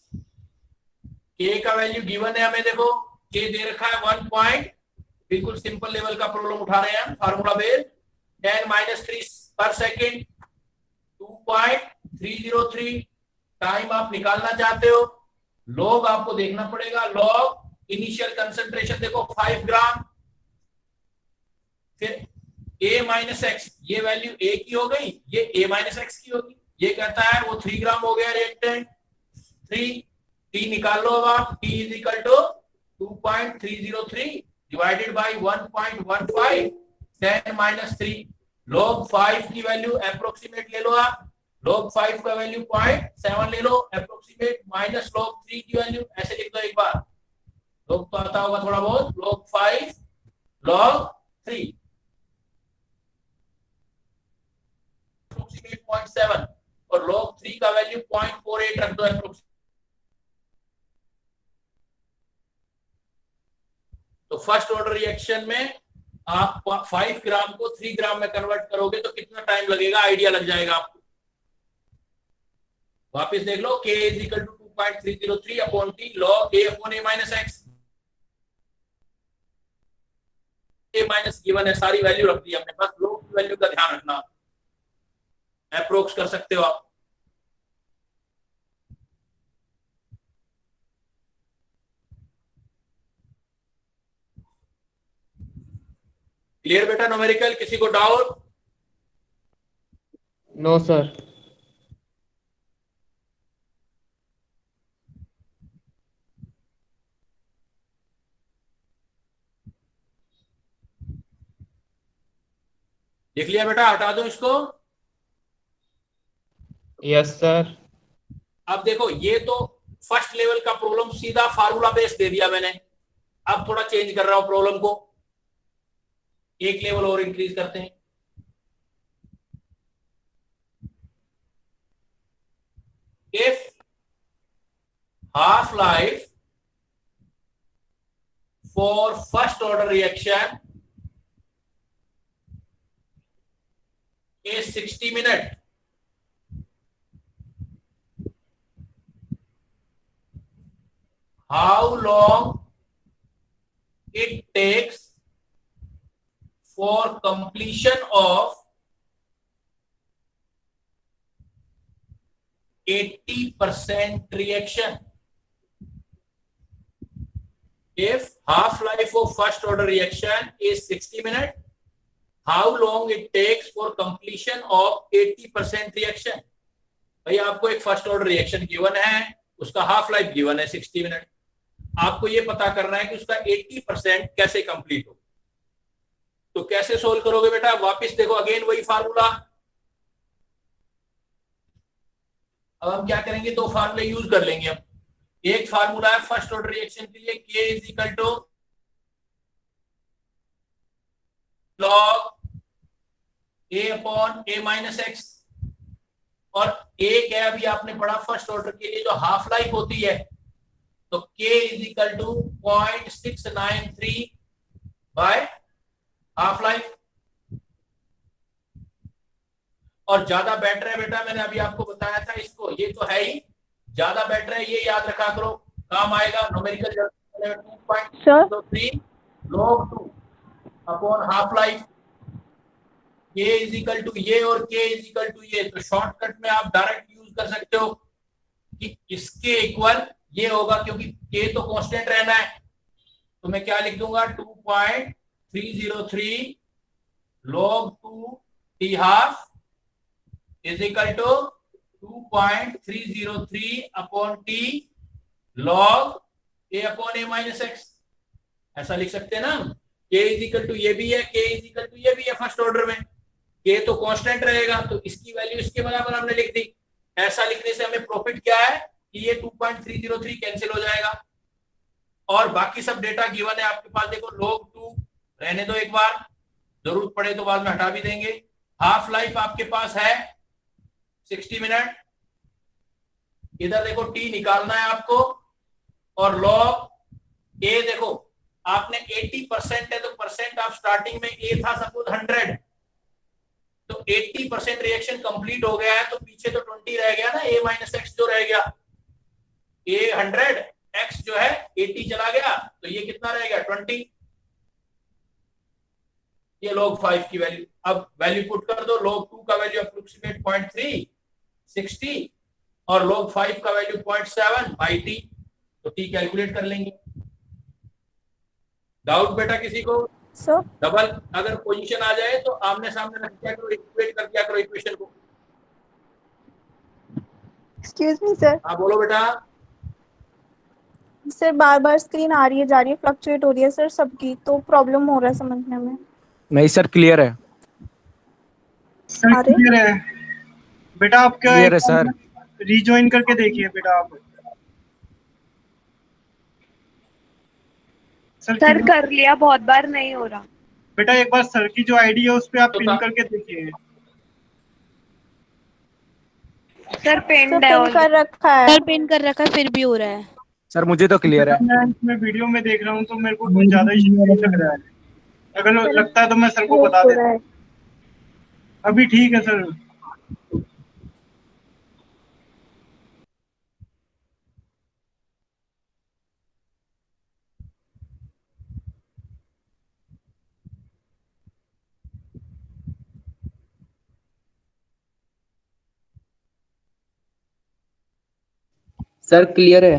C: K का वैल्यू गिवन है हमें, देखो के दे रखा है 1 पॉइंट, बिल्कुल सिंपल लेवल का प्रॉब्लम उठा रहे हैं हम फार्मूला बेस्ड। 10 माइनस 3 पर सेकेंड 2.303 टाइम आप निकालना चाहते हो। लॉग आपको देखना पड़ेगा, लॉग इनिशियल कंसंट्रेशन देखो 5 ग्राम, फिर a माइनस एक्स, ये वैल्यू a की हो गई, ये a माइनस एक्स की होगी। ये कहता है वो 3 ग्राम हो गया रिएक्टेंट 3, t निकाल लो अब आप, t is equal to 2.303 divided by 1.15 10 minus 3 log 5 की वैल्यू अप्रोक्सीमेट ले लो आप log 5 का वैल्यू 0.7 ले लो अप्रोक्सीमेट, माइनस log 3 की वैल्यू ऐसे लिख दो एक बार। log तो आता होगा थोड़ा बहुत, log 5 log 3 अप्रोक्सीमेट 0.7 और log 3 का वैल्यू 0.48 रख दो अप्रोक्सीमेट। तो फर्स्ट ऑर्डर रिएक्शन में आप 5 ग्राम को 3 ग्राम में कन्वर्ट करोगे तो कितना टाइम लगेगा, आइडिया लग जाएगा आपको। वापस देख लो, K is equal to 2.303 upon T log A upon A minus x. A minus given है, सारी वैल्यू रख दी हमने, बस log की वैल्यू का ध्यान रखना, अप्रोक्स कर सकते हो आप। क्लियर बेटा न्यूमेरिकल, किसी को डाउट?
F: No, sir.
C: लिख लिया बेटा, हटा दो इसको।
F: Yes, sir.
C: अब देखो, ये तो फर्स्ट लेवल का प्रॉब्लम सीधा फार्मूला बेस दे दिया मैंने। अब थोड़ा चेंज कर रहा हूं प्रॉब्लम को, एक लेवल और इंक्रीज करते हैं। If half life for first order reaction is 60 minutes, how long it takes for completion of 80% reaction? If half life of first order reaction is 60 minutes, how long it takes for completion of 80% reaction? भाई आपको एक first order reaction given है, उसका half life given है 60 minute, आपको ये पता करना है कि उसका 80% कैसे कंप्लीट हो। तो कैसे सोल्व करोगे बेटा? वापस देखो, अगेन वही फार्मूला। अब हम क्या करेंगे, दो फार्मूले यूज कर लेंगे हम। एक फार्मूला है फर्स्ट ऑर्डर रिएक्शन के लिए, K is equal to log A upon A minus x, और एक है अभी आपने पढ़ा फर्स्ट ऑर्डर के लिए जो हाफ लाइफ होती है, तो K is equal to 0.693 by half life. और ज्यादा बेटर है बेटा, मैंने अभी आपको बताया था इसको, ये तो है ही, ज्यादा बेटर है, ये याद रखा करो, काम आएगा। Numerical 2.3 log 2 upon half life, K is equal to ये और K इज इक्वल टू ये। तो शॉर्टकट में आप डायरेक्ट यूज कर सकते हो कि इसके इक्वल ये होगा, क्योंकि K तो कांस्टेंट रहना है, तो मैं क्या लिख दूंगा, 2.303 log 2 T half is equal to 2.303 upon T log A upon A minus x. ऐसा लिख सकते हैं ना, K इज इक्वल टू ये भी है, K इज इक्वल टू ये भी है फर्स्ट ऑर्डर में, K तो कांस्टेंट रहेगा, तो इसकी वैल्यू इसके बराबर हमने लिख दी। ऐसा लिखने से हमें प्रॉफिट क्या है कि ये 2.303 कैंसिल हो जाएगा, और बाकी सब डेटा गिवन है आपके पास। देखो log 2 रहने दो एक बार, जरूरत पड़े तो बाद में हटा भी देंगे। हाफ लाइफ आपके पास है 60 मिनट, इधर देखो T निकालना है आपको, और log A देखो आपने 80% है, तो परसेंट आप स्टार्टिंग में A था सपोज 100, तो 80% रिएक्शन कंप्लीट हो गया है, तो पीछे तो 20 रह गया ना, A माइनस एक्स जो रह गया, A 100 x जो है 80 चला गया, तो ये कितना रह गया 20। ये log 5 की वैल्यू, अब वैल्यू पुट कर दो, log 2 का वैल्यू अप्रोक्सीमेट 0.3 60 और log 5 का वैल्यू 0.7 बाई T, तो T कैलकुलेट कर लेंगे। डाउट बेटा किसी को?
H: सर
C: डबल अगर पोजीशन आ जाए तो आमने सामने रख दिया करो, इक्वेट कर दिया करो इक्वेशन को।
H: एक्सक्यूज मी सर,
C: हाँ बोलो बेटा।
H: सर बार बार स्क्रीन आ रही है जा रही है, फ्लक्चुएट हो रही है सर सबकी, तो प्रॉब्लम हो रहा है समझने में।
B: नहीं सर, क्लियर है।
E: सर
H: अरे?
E: क्लियर है। बेटा आपका
B: क्लियर है सर।
E: रिज्वाइन करके देखिए बेटा आप। सर
D: सर
E: clear-
D: कर लिया, बहुत बार नहीं हो रहा।
E: बेटा एक बार सर की जो आईडी है उस पे आप
C: तो
E: पिन करके देखिए।
D: सर पेंड है
H: पिन
D: ऑलरेडी।
H: कर रखा है।
D: सर पिन कर रखा है फिर भी हो रहा है।
B: सर मुझे तो क्लियर है।
E: मैं इसमें वीडियो में देख रहा हूँ तो मेरे को कुछ ज्यादा ही लग रहा है। अगर लगता है तो मैं सर को बता देता हूँ। अभी ठीक है सर।
F: सर क्लियर है।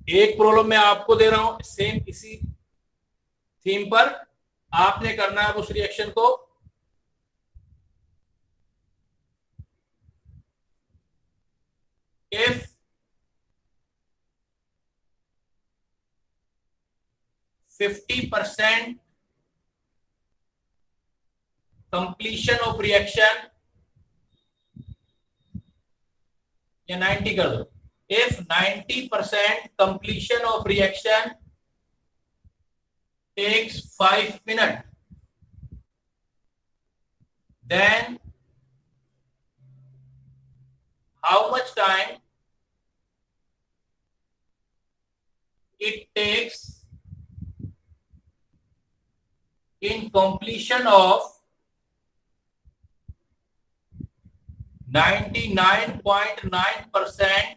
C: एक प्रॉब्लम मैं आपको दे रहा हूं सेम इसी थीम पर, आपने करना है उस रिएक्शन को। इफ 50% completion of reaction, या 90 कर दो। If 90% completion of reaction takes 5 minutes, then how much time it takes in completion of 99.9%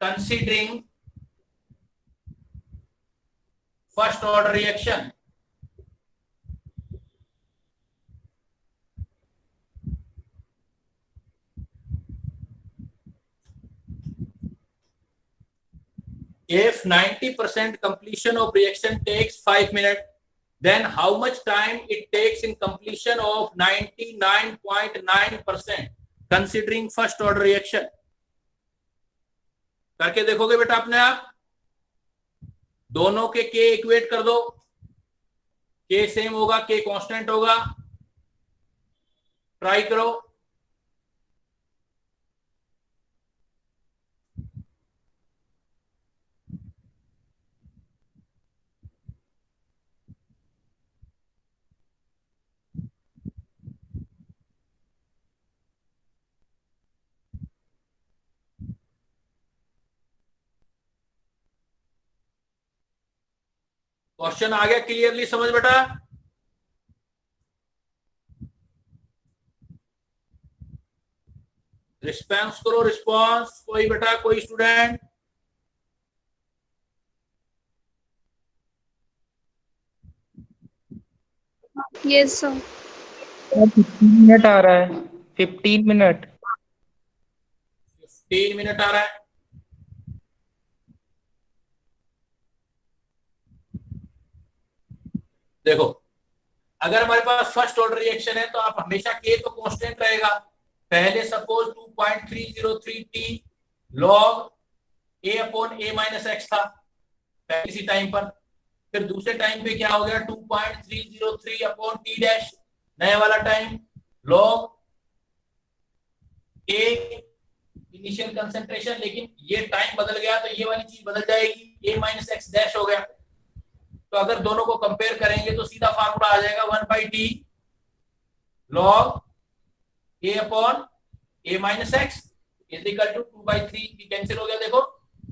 C: considering first order reaction? If 90% completion of reaction takes 5 minutes, then how much time it takes in completion of 99.9% considering first order reaction? करके देखोगे बेटा अपने आप। दोनों के equate कर दो। के सेम होगा, के कांस्टेंट होगा। ट्राई करो। क्वेश्चन आ गया क्लियरली समझ बेटा? रिस्पॉन्स करो, रिस्पॉन्स। कोई बेटा, कोई स्टूडेंट?
A: Yes sir.
F: 15 मिनट आ रहा है। 15 मिनट।
C: 15 मिनट आ रहा है। देखो, अगर हमारे पास फर्स्ट ऑर्डर रिएक्शन है तो आप हमेशा के तो कांस्टेंट रहेगा। पहले suppose 2.303 T log A upon A minus x था पहले टाइम पर। फिर दूसरे टाइम पे क्या हो गया, 2.303 अपॉन टी डैश, नया वाला टाइम लॉग ए इनिशियल कंसंट्रेशन। लेकिन ये टाइम बदल गया तो ये वाली चीज बदल जाएगी, ए माइनस एक्स डैश हो गया। तो अगर दोनों को कंपेयर करेंगे तो सीधा फार्मूला आ जाएगा 1/t log a upon a minus x is equal to 2/3। Cancel हो गया, देखो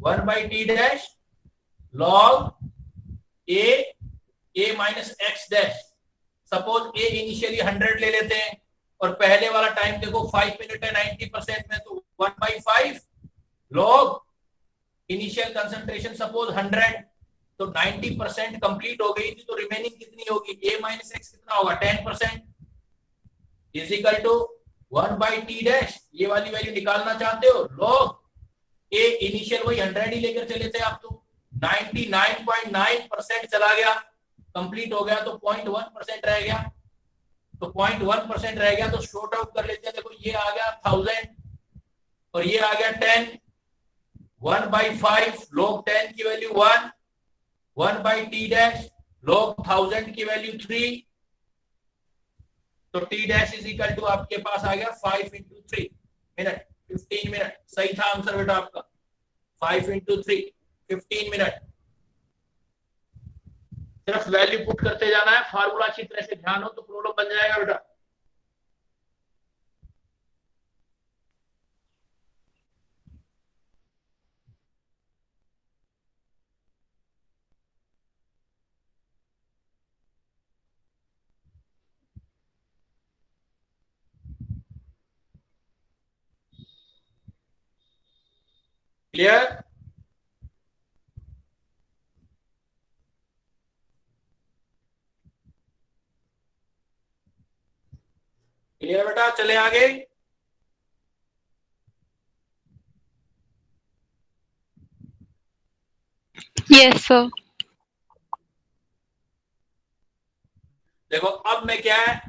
C: 1/t dash log a minus x dash. Suppose a initially 100 ले लेते हैं और पहले वाला टाइम देखो 5 मिनट है 90% में, तो 1/5 log इनिशियल कंसंट्रेशन सपोज 100, तो 90% कंप्लीट हो गई थी, तो रिमेनिंग कितनी होगी, a माइनस एक्स कितना होगा 10%, is equal to 1/t dash. ये वाली वैल्यू निकालना चाहते हो, log a इनिशियल वही 100 ही लेकर चले थे आप, तो 99.9% चला गया, कंप्लीट हो गया, तो 0.1% रह गया। तो 0.1% रह गया तो शॉर्ट आउट कर लेते हैं। देखो ये आ गया 1000 और ये आ गया 10। 1/5 log 10 की वैल्यू 1, 1/t डैश log 1000 की वैल्यू 3, तो T dash is equal to आपके पास आ गया 5 इंटू 3 मिनट, 15 मिनट। सही था आंसर बेटा आपका, 5 इंटू 3 15 मिनट। सिर्फ वैल्यू पुट करते जाना है, फार्मूला अच्छी तरह से ध्यान हो तो प्रॉब्लम बन जाएगा बेटा। क्लियर? क्लियर बेटा, चले आगे।
D: Yes sir.
C: देखो अब मैं क्या है,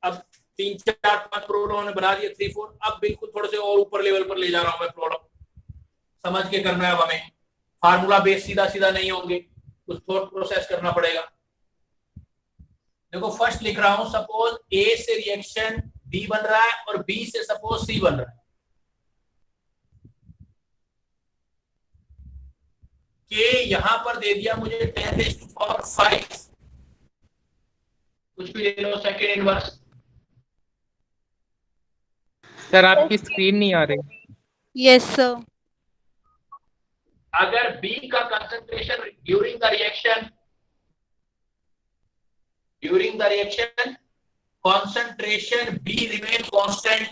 C: अब 3 4 5 प्रॉब्लम ने बना दिए, 3 4, अब बिल्कुल थोड़े से और ऊपर लेवल पर ले जा रहा हूं मैं। प्रॉब्लम समझ के करना है अब हमें, फार्मूला बेस सीधा सीधा नहीं होंगे, कुछ थॉट प्रोसेस करना पड़ेगा। देखो फर्स्ट लिख रहा हूं, सपोज ए से रिएक्शन बी बन रहा है और बी से सपोज सी बन रहा है। के यहां पर दे दिया मुझे 10⁵, कुछ भी ले लो, सेकेंड इनवर्स।
F: सर आपकी स्क्रीन नहीं आ रही।
D: Yes sir.
C: अगर B का concentration during the reaction concentration B remain constant,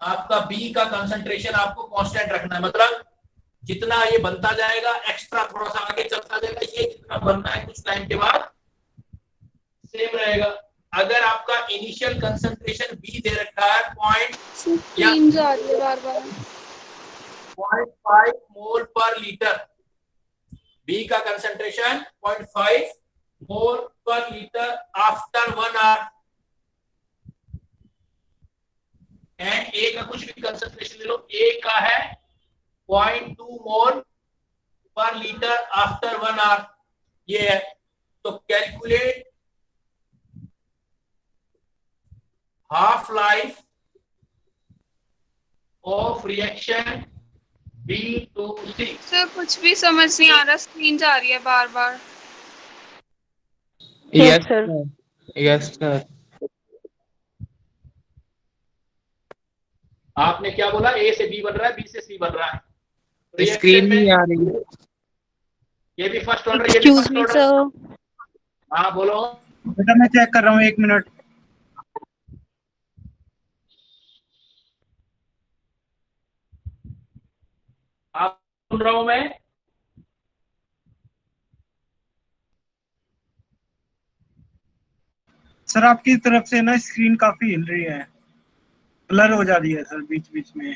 C: आपका B का कंसंट्रेशन आपको कांस्टेंट रखना है, मतलब जितना ये बनता जाएगा एक्स्ट्रा थोड़ा सा आगे चलता जाएगा, ये जितना बनना है कुछ टाइम के बाद सेम रहेगा। अगर आपका इनिशियल कंसंट्रेशन B दे रखा है
A: स्क्रीन जा रही है बार बार।
C: 0.5 मोल पर लीटर, B का concentration 0.5 mole per litre after 1 hour, and A का कुछ भी कंसंट्रेशन ले लो, A का है 0.2 मोल पर लीटर आफ्टर 1 आवर, ये है। तो calculate half life of reaction B to C।
A: Sir कुछ भी समझ नहीं आ रहा, स्क्रीन जा रही है बार बार।
F: Yes
G: sir.
F: Sir. Yes sir.
C: आपने क्या बोला, A से B बन रहा है, B से C बन रहा है,
F: स्क्रीन
C: रिएक्शन
F: नहीं
C: में
F: आ रही है।
C: ये भी फर्स्ट ऑर्डर, ये भी
D: एक्सक्यूज
C: फर्स्ट
D: मी
C: ऑर्डर।
D: सर।
C: हाँ बोलो।
E: बेटा मैं चेक कर रहा हूँ, 1 मिनट।
C: आप सुन रहा हूं मैं।
E: सर आपकी तरफ से ना स्क्रीन काफी हिल रही है, ब्लर हो जा रही है सर बीच बीच में।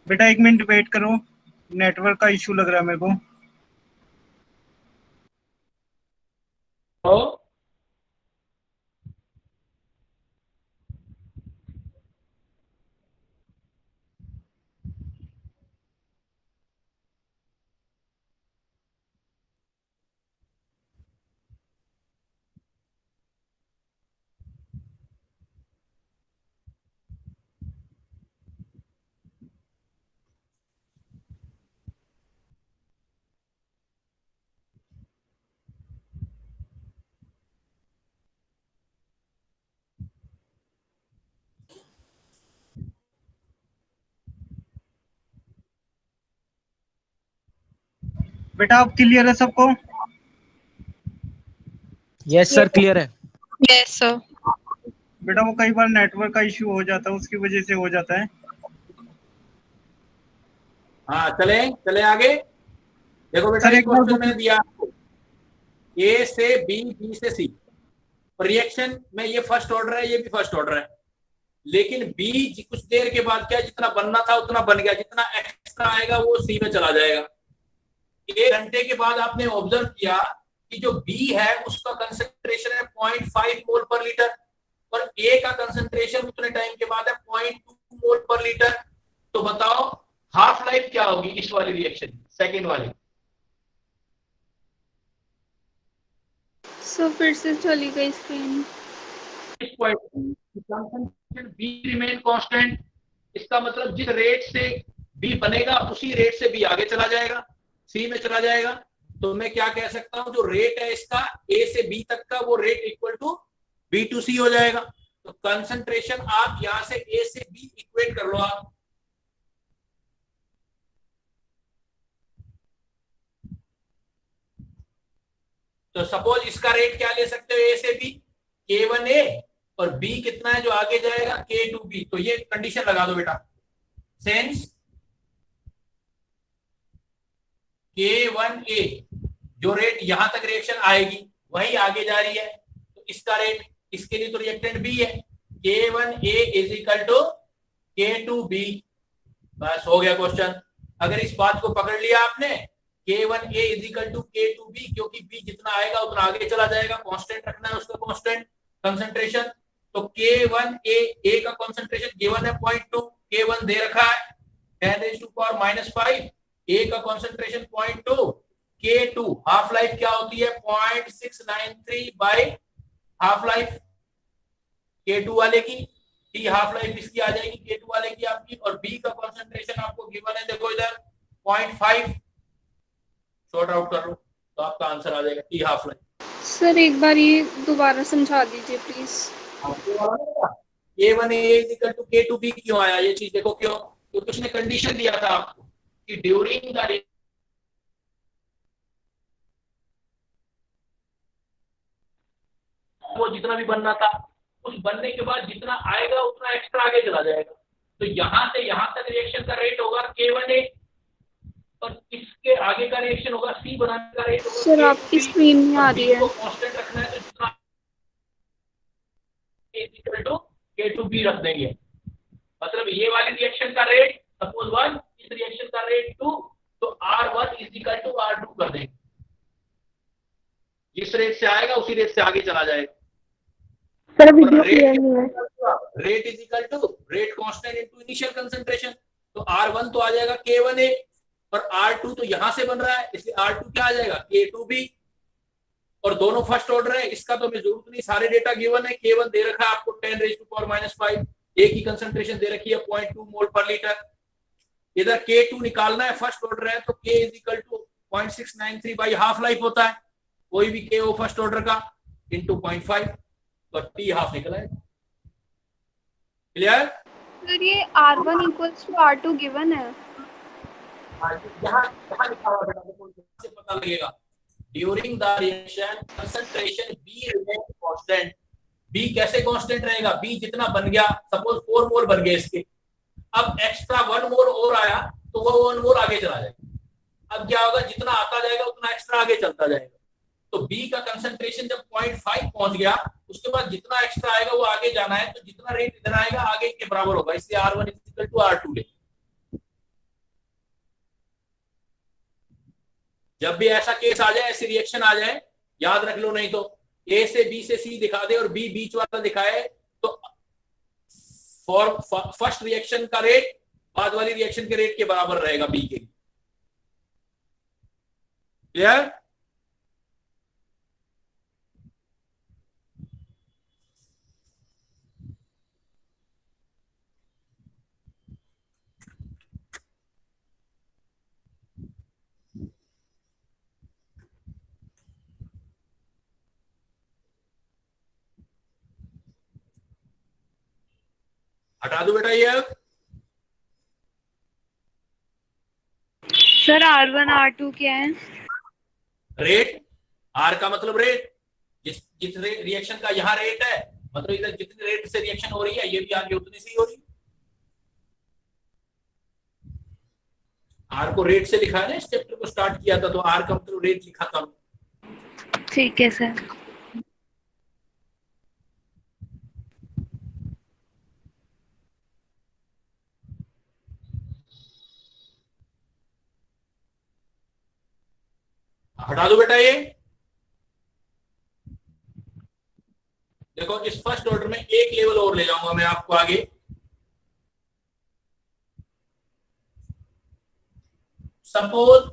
E: बेटा 1 मिनट वेट करो, नेटवर्क का इशू लग रहा है मेरे को।
C: तो
E: बेटा अब क्लियर है सबको?
B: यस सर क्लियर है।
D: Yes sir.
E: बेटा वो कई बार नेटवर्क का इशू हो जाता है, उसकी वजह से हो जाता है।
C: हाँ चले चले आगे। देखो बेटा
E: सर,
C: एक
E: एक बार
C: क्वेश्चन मैंने दिया आपको, A से B, B से C, रिएक्शन में ये फर्स्ट ऑर्डर है, ये भी फर्स्ट ऑर्डर है, लेकिन B कुछ देर के बाद क्या, जितना बनना था उतना बन गया, जितना एक्स्ट्रा आएगा वो C में चला जाएगा। 1 घंटे के बाद आपने ऑब्जर्व किया कि जो B है उसका कंसंट्रेशन है 0.5 मोल पर लीटर, और ए का कंसंट्रेशन उतने टाइम के बाद है 0.2 मोल पर लीटर। तो बताओ हाफ लाइफ क्या होगी इस वाली रिएक्शन की, सेकेंड वाली।
A: सर फिर से चली गई स्क्रीन।
C: इस point concentration be remain constant, इसका मतलब जिस रेट से बी बनेगा उसी रेट से बी आगे चला जाएगा, सी में चला जाएगा। तो मैं क्या कह सकता हूं, जो रेट है इसका ए से बी तक का, वो rate equal to B to C हो जाएगा। तो कंसंट्रेशन आप यहां से ए से बी इक्वेट कर लो आप। तो सपोज इसका रेट क्या ले सकते हो, ए से बी K1A, और बी कितना है जो आगे जाएगा, K2B। तो ये कंडीशन लगा दो बेटा, सेंस K1A जो रेट यहां तक रिएक्शन आएगी वही आगे जा रही है, तो इसका रेट, इसके लिए तो रिएक्टेंट बी है, K1A is equal to K2B। बस हो गया क्वेश्चन। अगर इस बात को पकड़ लिया आपने, K1A is equal to K2B, क्योंकि B जितना आएगा उतना आगे चला जाएगा, कांस्टेंट रखना है उसका, कांस्टेंट कंसंट्रेशन। तो K1A, A का कंसंट्रेशन K1 है 0.2, K1 दे रखा है 10⁻⁵, A का कंसंट्रेशन 0.2, K2 हाफ लाइफ क्या होती है 0.693 बाय हाफ लाइफ K2 वाले की, T हाफ लाइफ इसकी आ जाएगी K2 वाले की आपकी, और B का कंसंट्रेशन आपको गिवन है, देखो इधर 0.5, शॉर्ट आउट कर लो तो आपका आंसर आ जाएगा T हाफ लाइफ।
A: सर एक बार ये दोबारा समझा दीजिए please.
C: K1A is equal to K2B क्यों आया, ये चीज देखो क्यों, क्योंकि उसने कंडीशन दिया था आपको कि ड्यूरिंग द वो जितना भी बनना था, उस बनने के बाद जितना आएगा उतना एक्स्ट्रा आगे चला जाएगा। तो यहां से यहां तक रिएक्शन का रेट होगा K1A, और इसके आगे का रिएक्शन होगा C बनाने का रेट होगा
A: सर आपकी स्क्रीन में आ रही है।
C: कांस्टेंट रखना है तो जितना इक्वल टू K2B रख देंगे। मतलब ये वाली रिएक्शन का रेट सपोज 1, इस रिएक्शन का रेट 2, तो R1 is equal to R2 कर देंगे। जिस रेट से आएगा उसी रेट से आगे चला जाएगा।
G: सर वीडियो क्लियर नहीं है।
C: Rate is equal to rate constant into initial concentration. तो R1 तो आ जाएगा K1A, और R2 तो यहां से बन रहा है, इसलिए R2 क्या आ जाएगा K2B, और दोनों फर्स्ट ऑर्डर है, इसका तो हमें जरूरत नहीं, सारे डेटा गिवन है। K1 दे रखा है आपको 10⁻⁵, A की कंसंट्रेशन दे रखी है 0.2 मोल पर लीटर। इधर K2 निकालना है, फर्स्ट ऑर्डर है, तो K is equal to 0.693 by half life होता है, कोई भी K हो फर्स्ट ऑर्डर का, इंटू 0.5, तो T हाफ निकला है। क्लियर?
A: सर ये R1 equals to R2 given है।
C: यहाँ लिखा हुआ है, देखो से पता लगेगा। During the reaction concentration B remain constant. B कैसे कांस्टेंट रहेगा, B जितना बन गया, सपोज 4 मोल बन गए इसके, अब एक्स्ट्रा 1 मोल और आया तो वो 1 मोल आगे चला जाएगा। अब क्या होगा, जितना आता जाएगा उतना एक्स्ट्रा आगे चलता जाएगा। तो B का कंसंट्रेशन जब 0.5 पहुंच गया, उसके बाद जितना एक्स्ट्रा आएगा वो आगे जाना है, तो जितना रेट इधर आएगा आगे के बराबर होगा, इसलिए R1 is equal to R2 ले। जब भी ऐसा केस आ जाए, ऐसी रिएक्शन आ जाए, याद रख लो, नहीं तो A से B से C दिखा दे और B बीच वाला दिखाए, तो फॉर फर्स्ट रिएक्शन का रेट बाद वाली रिएक्शन के रेट के बराबर रहेगा B के। क्लियर? हटा दो बेटा ये।
D: सर R1 R2 क्या है?
C: रेट, R का मतलब रेट, जिस रिएक्शन का यहाँ रेट है, मतलब इधर जितनी रेट से रिएक्शन हो रही है ये भी आगे उतनी सी हो रही है। R को रेट से लिखा है ना, इस चैप्टर को स्टार्ट किया था तो R का मतलब रेट लिखा था।
D: ठीक है सर।
C: हटा दो बेटा ये। देखो इस फर्स्ट ऑर्डर में एक लेवल और ले जाऊंगा मैं आपको आगे। सपोज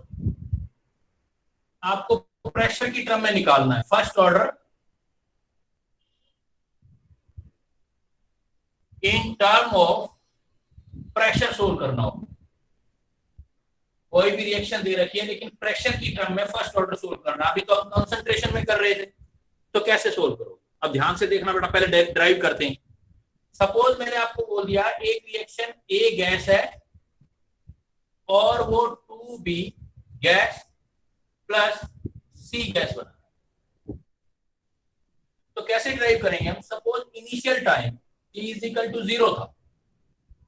C: आपको प्रेशर की टर्म में निकालना है, first order in term of pressure solve करना हो। कोई भी रिएक्शन दे रखी है लेकिन प्रेशर की टर्म में फर्स्ट ऑर्डर सोल्व करना। अभी तो हम कंसंट्रेशन में कर रहे थे, तो कैसे सोल्व करो? अब ध्यान से देखना बेटा, पहले ड्राइव करते हैं। सपोज मैंने आपको बोल दिया एक रिएक्शन ए गैस है और वो 2B gas plus C gas बना है। तो कैसे ड्राइव करेंगे हम? Suppose initial time E is equal to 0 था,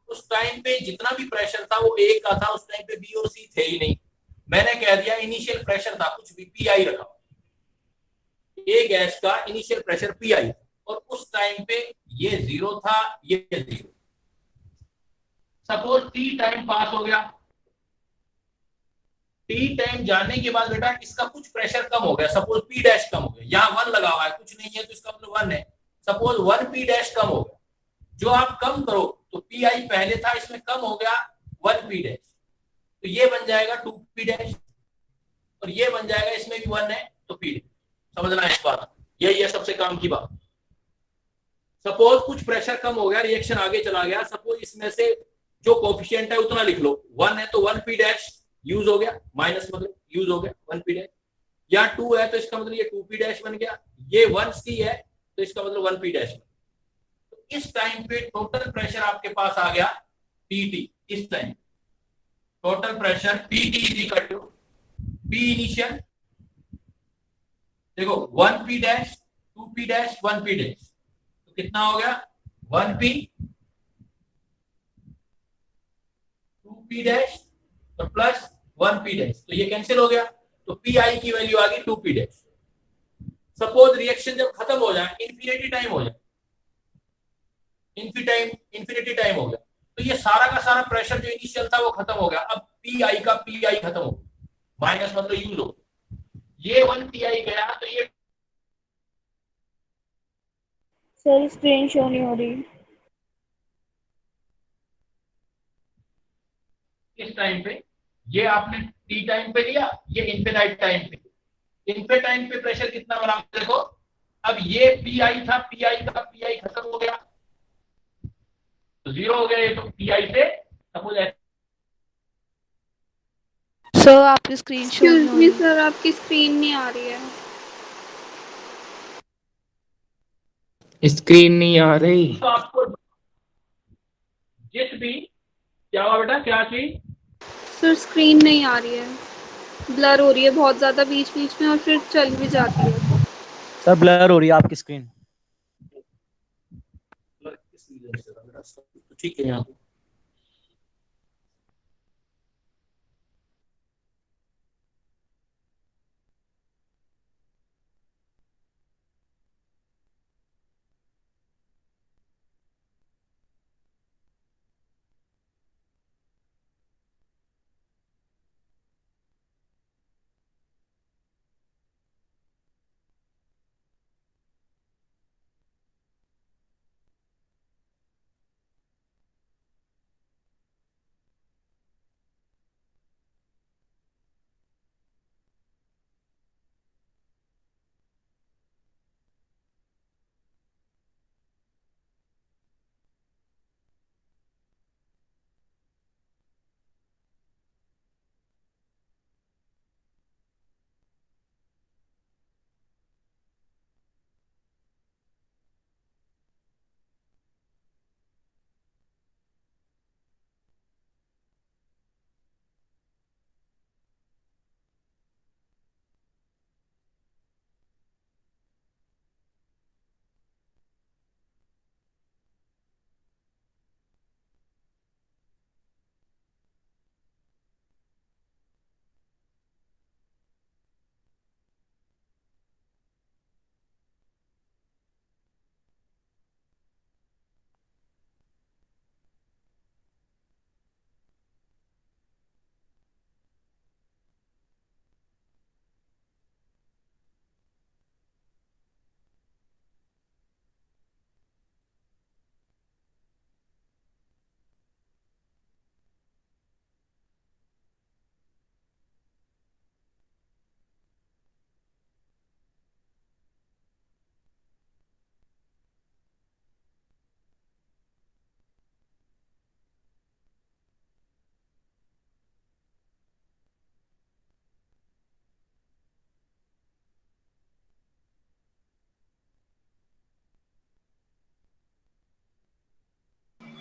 C: उस टाइम पे जितना भी प्रेशर था वो ए का था, उस टाइम पे बी और सी थे ही नहीं। मैंने कह दिया इनिशियल प्रेशर था कुछ भी पीआई रखा, ए गैस का इनिशियल प्रेशर पीआई, और उस टाइम पे ये 0 था, ये 0। सपोज टी टाइम पास हो गया, टी टाइम जाने के बाद बेटा इसका कुछ प्रेशर कम हो गया, सपोज पी डैश कम हो गया, यहाँ 1 लगा हुआ है कुछ नहीं है तो इसका मतलब 1 है। सपोज 1 पी डैश कम हो गया, जो आप कम करो तो पी आई पहले था इसमें कम हो गया 1 पी डैश, तो ये बन जाएगा 2 पी डैश, और ये बन जाएगा इसमें भी 1 है तो पी डैश। समझना इस बात, यही है सबसे काम की बात। सपोज कुछ प्रेशर कम हो गया, रिएक्शन आगे चला गया, सपोज इसमें से जो कोफिशिएंट है उतना लिख लो, 1 है तो 1 पी डैश यूज हो गया, माइनस मतलब यूज हो गया 1 पी डैश, या 2 है तो इसका मतलब ये 2 पी डैश बन गया, ये 1 सी है तो इसका मतलब 1 पी डैश। इस टाइम पे टोटल प्रेशर आपके पास आ गया पीटी। इस time total pressure PT is equal to P initial, देखो 1 P dash 2 P dash 1 P dash, तो कितना हो गया 1 पी 2 पी डैश और प्लस 1 पी डैश, तो ये कैंसिल हो गया, तो पी आई की वैल्यू आ गई 2 पी डैश। सपोज रिएक्शन जब खत्म हो जाए, इन्फिनिटी टाइम हो जाए, इन्फिनिटी टाइम हो गया, तो ये सारा का सारा प्रेशर जो इनिशियल था वो खत्म हो गया। अब पी आई का पी आई खत्म हो गया, माइनस मतलब यूज हो, ये 1 पी आई गया तो ये
G: सर स्क्रीन शो नहीं हो रही।
C: इस टाइम पे ये आपने टी टाइम पे लिया, ये इन्फिनाइट टाइम पे, इन्फिनाइट टाइम पे प्रेशर कितना बना देखो। अब ये पी आई था, पी आई का पी आई खत्म हो गया तो 0 हो गया, ये तो पी आई से सपोज
D: सर आपकी स्क्रीन शो नहीं
A: एक्सक्यूज
D: हो
A: मी
D: रही।
A: सर, आपकी स्क्रीन नहीं आ रही है।
F: स्क्रीन नहीं आ रही।
C: तो आपको जिस भी क्या हुआ बेटा, क्या चीज?
A: सर स्क्रीन नहीं आ रही है, ब्लर हो रही है बहुत ज्यादा बीच बीच में और फिर चल भी जाती है।
B: सर ब्लर हो रही है आपकी स्क्रीन।
C: तो ठीक है यहाँ पे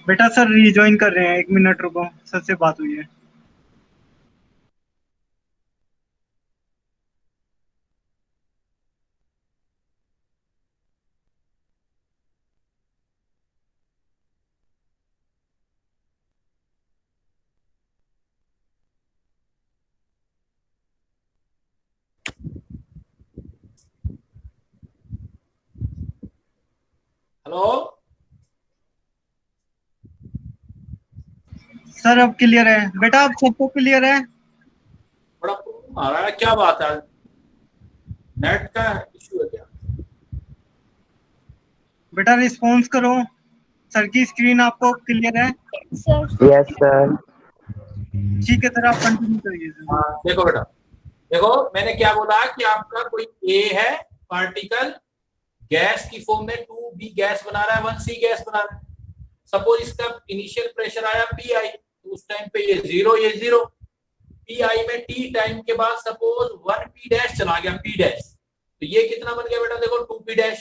E: बेटा सर रिजॉइन कर रहे हैं, 1 मिनट रुको, सर से बात हुई है।
C: हेलो
E: सर अब क्लियर है बेटा, अब सबको क्लियर है?
C: बड़ा प्रॉब्लम आ रहा है, क्या बात है, नेट का इश्यू है क्या?
E: बेटा रिस्पॉन्स करो, सर की स्क्रीन आपको क्लियर है?
G: Sir
F: yes sir.
E: ठीक है सर, आप कंटिन्यू करिए सर।
C: देखो बेटा, देखो मैंने क्या बोला कि आपका कोई ए है पार्टिकल, गैस की फॉर्म में 2b गैस बना रहा है, 1c गैस बना रहा है। सपोज इसका इनिशियल प्रेशर आया पी तो उस टाइम पे ये 0 ये 0, पी में टी टाइम के बाद सपोज 1p चला गया p तो ये कितना बन गया बेटा, देखो 2p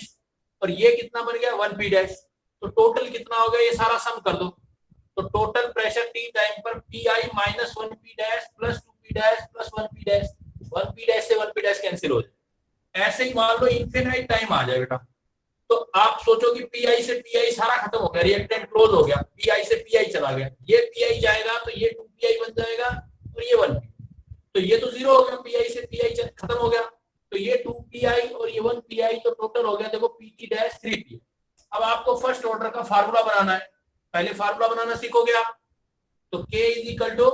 C: और ये कितना बन गया 1p, तो टोटल कितना हो गया, ये सारा सम कर दो। तो टोटल प्रेशर टी टाइम पर P minus 1p plus 2p plus 1p, 1p से 1p कैंसिल हो जाए। ऐसे ही मान लो इनफिनाइट टाइम आ जाए बेटा, तो आप सोचो कि पी से पी सारा खत्म हो गया, रिएक्टेंट क्लोज हो गया, पी से पी चला गया, ये पी जाएगा तो ये 2p बन जाएगा और ये 1p, तो ये तो 0 हो गया, पी से पी खत्म हो गया, तो ये 2p और ये 1p, तो टोटल हो गया देखो pt 3p। अब आपको फर्स्ट ऑर्डर का फार्मूला बनाना है, पहले फार्मूला बनाना सीखोगे आप। तो k is equal to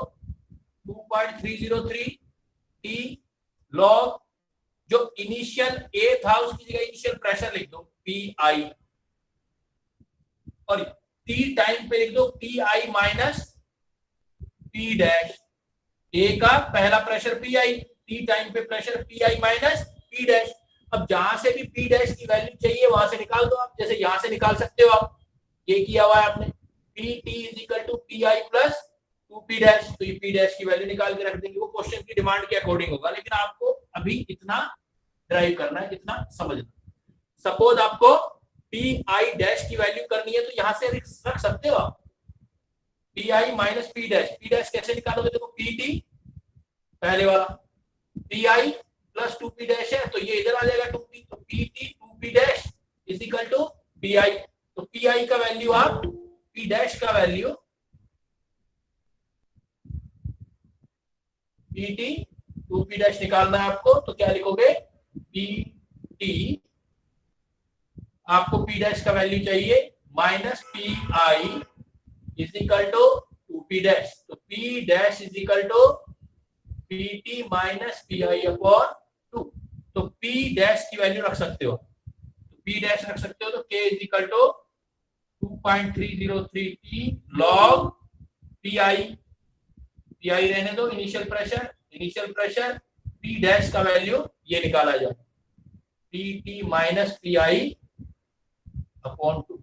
C: 2.303 t log जो इनिशियल ए था उसकी जगह इनिशियल प्रेशर लिख दो पी और टी टाइम पे लिख दो पी माइनस पी ए का पहला प्रेशर पी टी टाइम पे प्रेशर पी माइनस पी अब जहां से भी पी की वैल्यू चाहिए वहां से निकाल दो आप, जैसे यहां से निकाल सकते हो आप, ये किया हुआ है आपने, P T is equal to P plus 2p तो ये p की वैल्यू निकाल के रख देंगे, वो क्वेश्चन की डिमांड के अकॉर्डिंग होगा, लेकिन आपको अभी इतना ड्राइव करना है, इतना समझना। सपोज आपको पी की वैल्यू करनी है तो यहां से रख सकते हो आप पी माइनस पी कैसे निकालोगे, देखो पी पहले वाला पी प्लस 2p है तो ये इधर आ जाएगा 2p, तो pt 2p is equal to p तो पी का वैल्यू आप p का वैल्यू pt 2p निकालना है आपको, तो क्या लिखोगे pt आपको p का वैल्यू चाहिए minus p is equal to 2p तो p is equal to pt minus p upon 2, तो p की वैल्यू रख सकते हो, तो p रख सकते हो, तो k is equal to 2.303 t log P रहने दो, इनिशियल प्रेशर p का वैल्यू ये निकाला जाए pt माइनस पी अपॉन 2,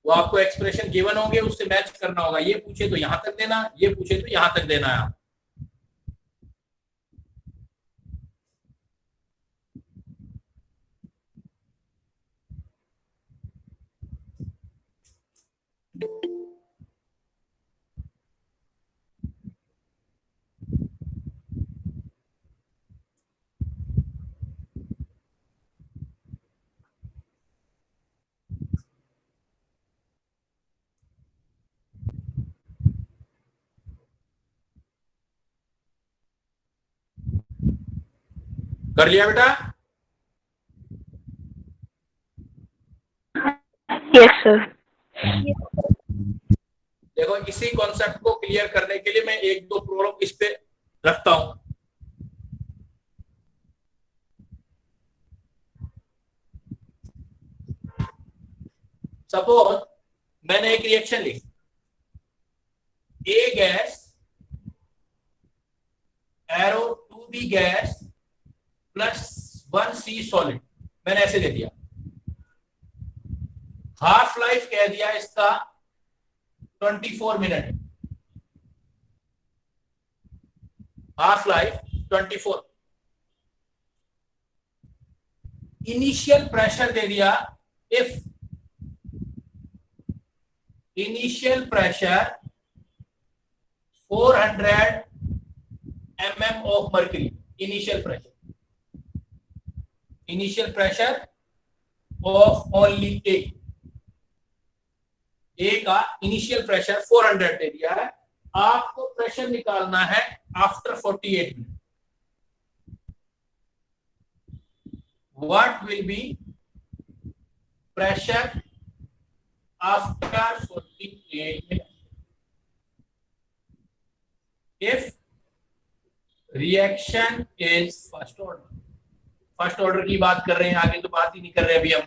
C: वो आपको एक्सप्रेशन गिवन होंगे उससे मैच करना होगा, ये पूछे तो यहां तक देना, ये पूछे तो यहां तक देना है आप। कर लिया बेटा?
D: Yes sir.
C: देखो इसी कॉन्सेप्ट को क्लियर करने के लिए मैं एक दो प्रॉब्लम इस पे रखता हूं। सपोज मैंने एक रिएक्शन लिखी, A gas arrow 2b gas plus 1c solid, मैंने ऐसे दे दिया, हाफ लाइफ कह दिया इसका 24 minute, half life 24, initial pressure दे दिया, if initial pressure 400 mm of mercury. Initial pressure of only A का इनिशियल प्रेशर 400 दे दिया है, आपको प्रेशर निकालना है after 48 minute. What will be pressure after 48 minutes? If reaction is first order की बात कर रहे हैं, आगे तो बात ही नहीं कर रहे अभी हम.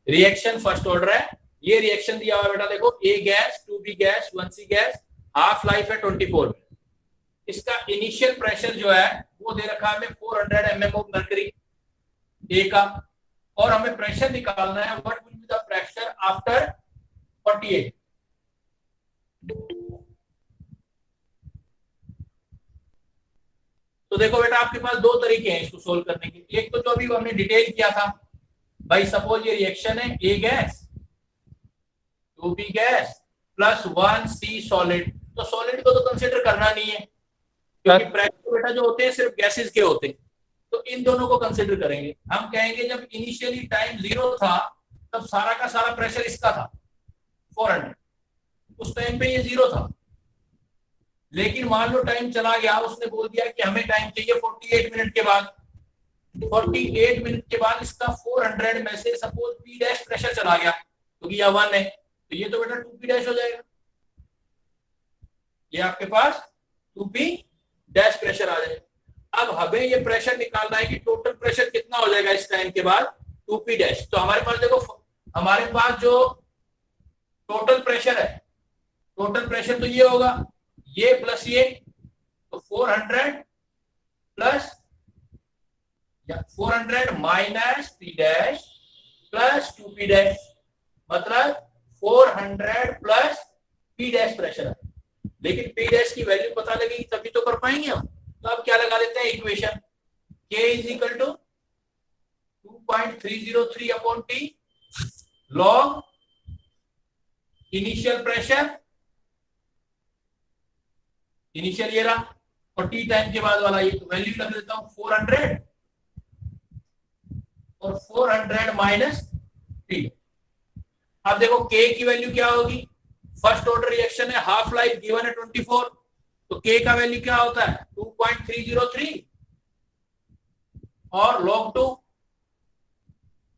C: रिएक्शन फर्स्ट ऑर्डर है. ये रिएक्शन दिया हुआ बेटा, देखो A gas, 2B gas, 1C gas, half life है 24 मिनट. इसका इनिशियल प्रेशर जो है वो दे रखा है हमें 400 mm ऑफ मर्करी A का, और हमें प्रेशर निकालना है what will be the pressure after 48. तो देखो बेटा, आपके पास दो तरीके हैं इसको सोल्व करने के. एक तो जो अभी हमने डिटेल किया था भाई, सपोज ये रिएक्शन है A gas, 2B gas plus 1C solid. तो सॉलिड को तो कंसीडर करना नहीं है क्योंकि प्रेशर बेटा जो होते हैं सिर्फ गैसेस के होते हैं. तो इन दोनों को कंसीडर करेंगे. हम कहेंगे जब इनिशियली टाइम 0 था तब सारा का सारा प्रेशर इसका था 400. उस टाइम पे ये 0 था, लेकिन मान लो टाइम चला गया, उसने बोल दिया कि हमें टाइम चाहिए 48 मिनट के बाद. 48 मिनट के बाद इसका 400 में से सपोज P डैश प्रेशर चला गया क्योंकि यह 1 है, तो ये तो बेटा 2P डैश हो जाएगा. ये आपके पास 2P डैश प्रेशर आ जाएगा. अब हमें ये प्रेशर निकालना है कि टोटल प्रेशर कितना हो जाएगा इस टाइम के बाद 2P डैश. तो हमारे पास देखो, हमारे पास जो टोटल प्रेशर है, टोटल प्रेशर तो ये होगा, ये प्लस ये, तो 400 plus 400 minus P dash plus 2P dash, मतलब 400 प्लस P डैश प्रेशर है. लेकिन P डैश की वैल्यू पता लगेगी तभी तो कर पाएंगे हम. तो अब क्या लगा देते हैं equation, K is equal to 2.303 upon T log initial pressure, initial ये रहा, और T टाइम के बाद वाला ये. तो वैल्यू लग देता हूं 400 और 400 माइनस T. अब देखो K की वैल्यू क्या होगी, फर्स्ट ऑर्डर रिएक्शन है, हाफ लाइफ गिवन है 24, तो K का वैल्यू क्या होता है 2.303 और log 2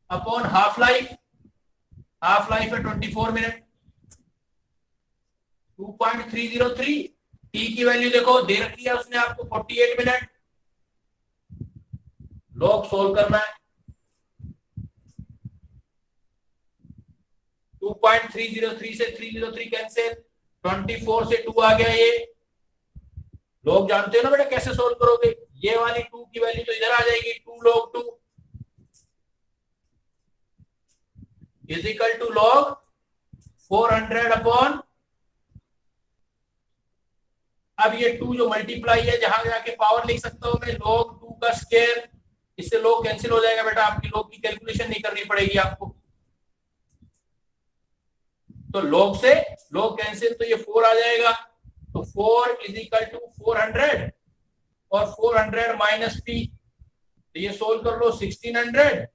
C: अपॉन हाफ लाइफ है 24 मिनट. 2.303. T की वैल्यू देखो दे रखी है उसने आपको 48 मिनट. लॉग सोल्व करना है. 2.303 से 303 कैंसिल, 24 से 2 आ गया. ये लोग जानते हो ना बेटा कैसे सोल्व करोगे. ये वाली 2 की वैल्यू तो इधर आ जाएगी, 2 log 2 is equal to log 400 upon, अब ये 2 जो मल्टीप्लाई है, जहां जाके पावर लिख सकता हूं मैं log 2 का स्क्वायर, इससे log कैंसिल हो जाएगा बेटा, आपकी log की कैलकुलेशन नहीं करनी पड़ेगी आपको. तो log से log कैंसिल, तो ये 4 आ जाएगा. तो 4 इज इक्वल टू 400 और 400 माइनस P, तो ये सोल्व कर लो. 1600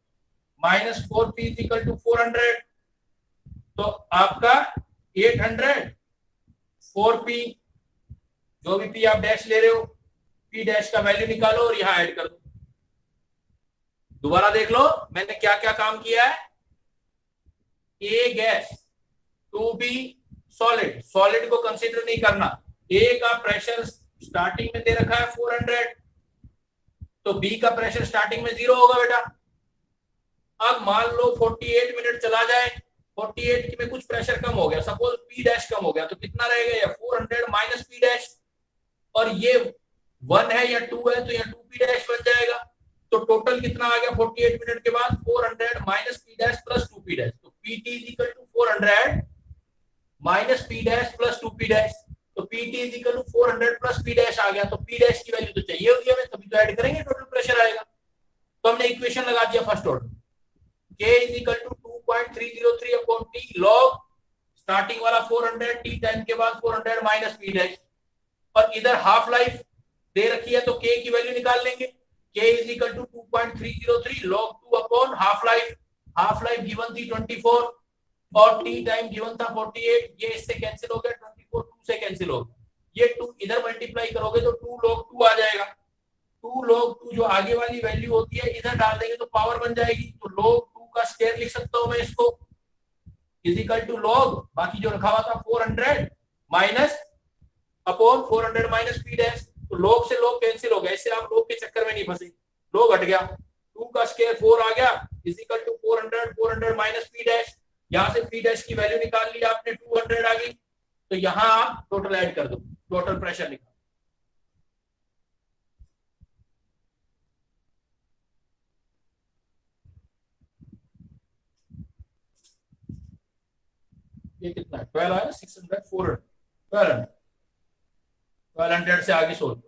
C: माइनस 4P इज इक्वल टू 400, तो आपका 800. 4P जो भी P आप डैश ले रहे हो, P डैश का वैल्यू निकालो और यहां ऐड कर दो. दोबारा देख लो मैंने क्या क्या काम किया है. A gas, 2B solid, solid को कंसीडर नहीं करना. A का प्रेशर स्टार्टिंग में दे रखा है 400, तो B का प्रेशर स्टार्टिंग में 0 होगा बेटा. अब मान लो 48 मिनट चला जाए, 48 में कुछ प्रेशर कम हो गया, सपोज P डैश कम हो गया, तो कितना रहेगा, या 400 माइनस P डैश, और ये 1 है या 2 है तो या 2P डैश बन जाएगा. तो टोटल कितना आ गया 48 मिनट के बाद, 400 minus P dash plus 2P dash. तो PT is equal to 400 minus P dash plus 2P dash. तो PT is equal to 400 plus P dash आ गया. तो P डैश की वैल्यू तो चाहिए होगी हमें, तभी तो ऐड करेंगे, टोटल प्रेशर आएगा. तो हमने इक्वेशन लगा दिया first order, K is equal to 2.303 upon T log starting वाला 400 टी टाइम के बाद 400 माइनस पी डैश, और इधर हाफ लाइफ दे रखी है तो के की वैल्यू निकाल लेंगे। K is equal to 2.303 log 2 upon half life given थी 24 और टी टाइम गिवन था 48, ये इससे कैंसिल हो गया, 24 2 से कैंसिल हो गया, ये 2 इधर मल्टीप्लाई करोगे तो 2 log 2 आ जाएगा। 2 log 2 जो आगे वाली वैल्यू होती है इधर डाल देंगे तो पावर बन जाएगी, तो log 2 का स्क्वायर लिख सकता हूं मैं इसको, इज इक्वल टू log बाकी जो रखा हुआ था 400 minus upon 400 minus P dash, तो log से log कैंसिल हो गया, इससे आप log के चक्कर में नहीं फंसे, log हट गया, 2 का स्क्वायर 4 आ गया, is equal to 400 minus P dash, यहां से पी डैश की वैल्यू निकाल ली आपने 200 आ गई, तो यहां आप टोटल ऐड कर दो, टोटल प्रेशर निकाल। ये कितना है 12 आया, 600 400 1200 से आगे सोच,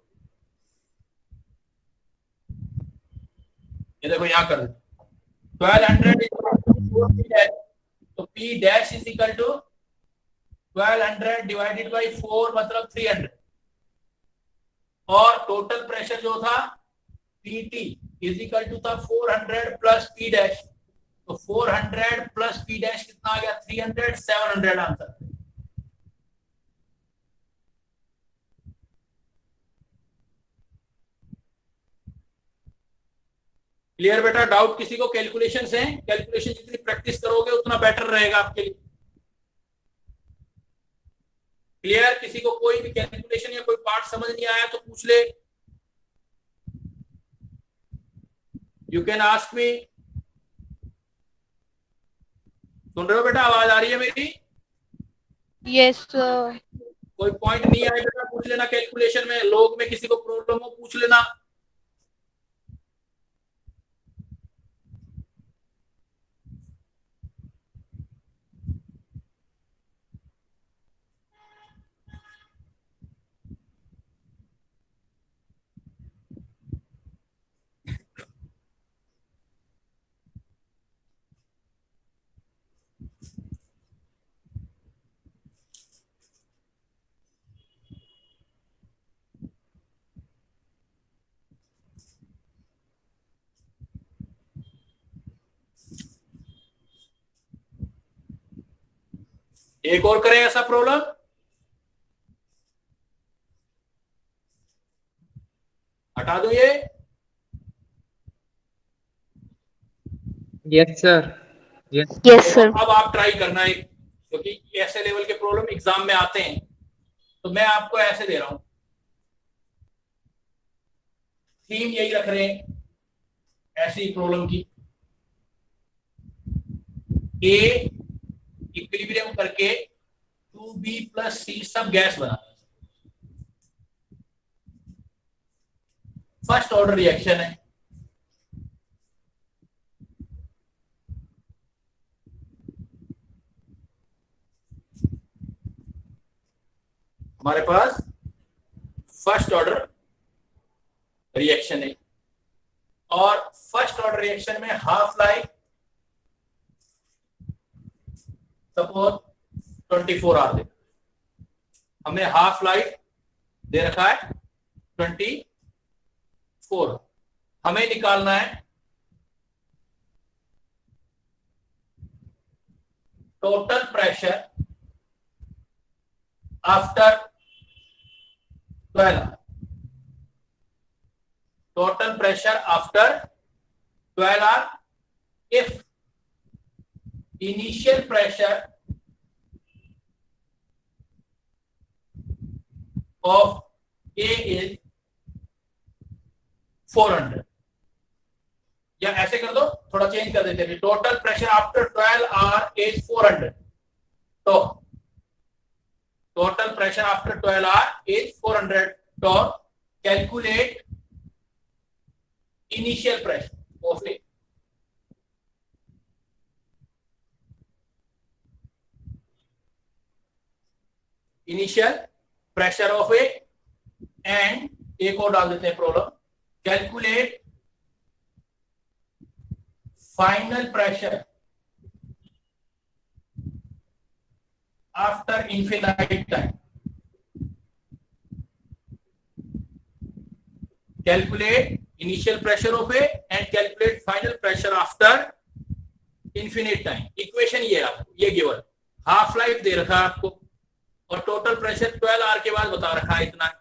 C: ये देखो यहां कर दो 1200 तो P dash is equal to 1200 divided by 4 मतलब 300, और टोटल प्रेशर जो था PT इज इक्वल टू था 400 प्लस P डैश, तो 400 प्लस P डैश कितना आ गया 300, 700 आंसर। क्लियर बेटा? डाउट किसी को कैलकुलेशन से? कैलकुलेशन जितनी प्रैक्टिस करोगे उतना बेटर रहेगा आपके लिए। क्लियर? किसी को कोई भी कैलकुलेशन या कोई पार्ट समझ नहीं आया तो पूछ ले, यू कैन आस्क मी। सुन रहे हो बेटा? आवाज आ रही है मेरी?
D: Yes sir.
C: कोई पॉइंट नहीं आए बेटा पूछ लेना, कैलकुलेशन में लोग में किसी को प्रॉब्लम हो पूछ लेना। एक और करें ऐसा प्रॉब्लम? हटा दो ये?
F: Yes sir. Yes
D: yes sir.
C: अब आप ट्राई करना है, क्योंकि ऐसे लेवल के प्रॉब्लम एग्जाम में आते हैं, तो मैं आपको ऐसे दे रहा हूं, थीम यही रख रहे हैं ऐसी प्रॉब्लम की, ए इक्विलिब्रियम करके 2B प्लस C सब गैस बना, फर्स्ट ऑर्डर रिएक्शन है। हमारे पास फर्स्ट ऑर्डर रिएक्शन है, और फर्स्ट ऑर्डर रिएक्शन में हाफ लाइफ सपोज 24 आवर दे, हमें हाफ लाइफ दे रखा है 24, हमें निकालना है total pressure after 12 hour, total pressure after 12 hours if initial pressure of A is 400, या ऐसे कर दो, थोड़ा चेंज कर देते हैं, total pressure after 12 our is 400, तो total pressure after 12 our is 400, तो calculate initial pressure of A. Initial pressure of A, and एक और डाल देते हैं problem, calculate final pressure after infinite time, calculate initial pressure of A and calculate final pressure after infinite time. Equation ये आपको, ये given half life दे रखा है आपको और टोटल प्रेशर 12 आवर के बाद बता रखा है इतना।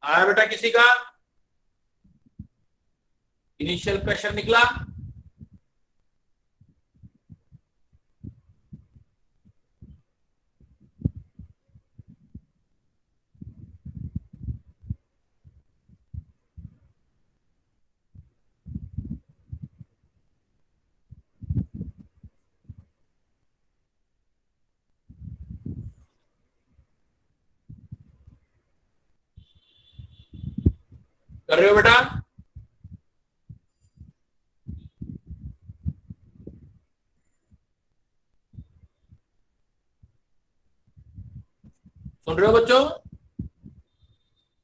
C: आया बेटा किसी का? इनिशियल प्रेशर निकला, कर रहे हो बेटा? सुन रहे हो बच्चों?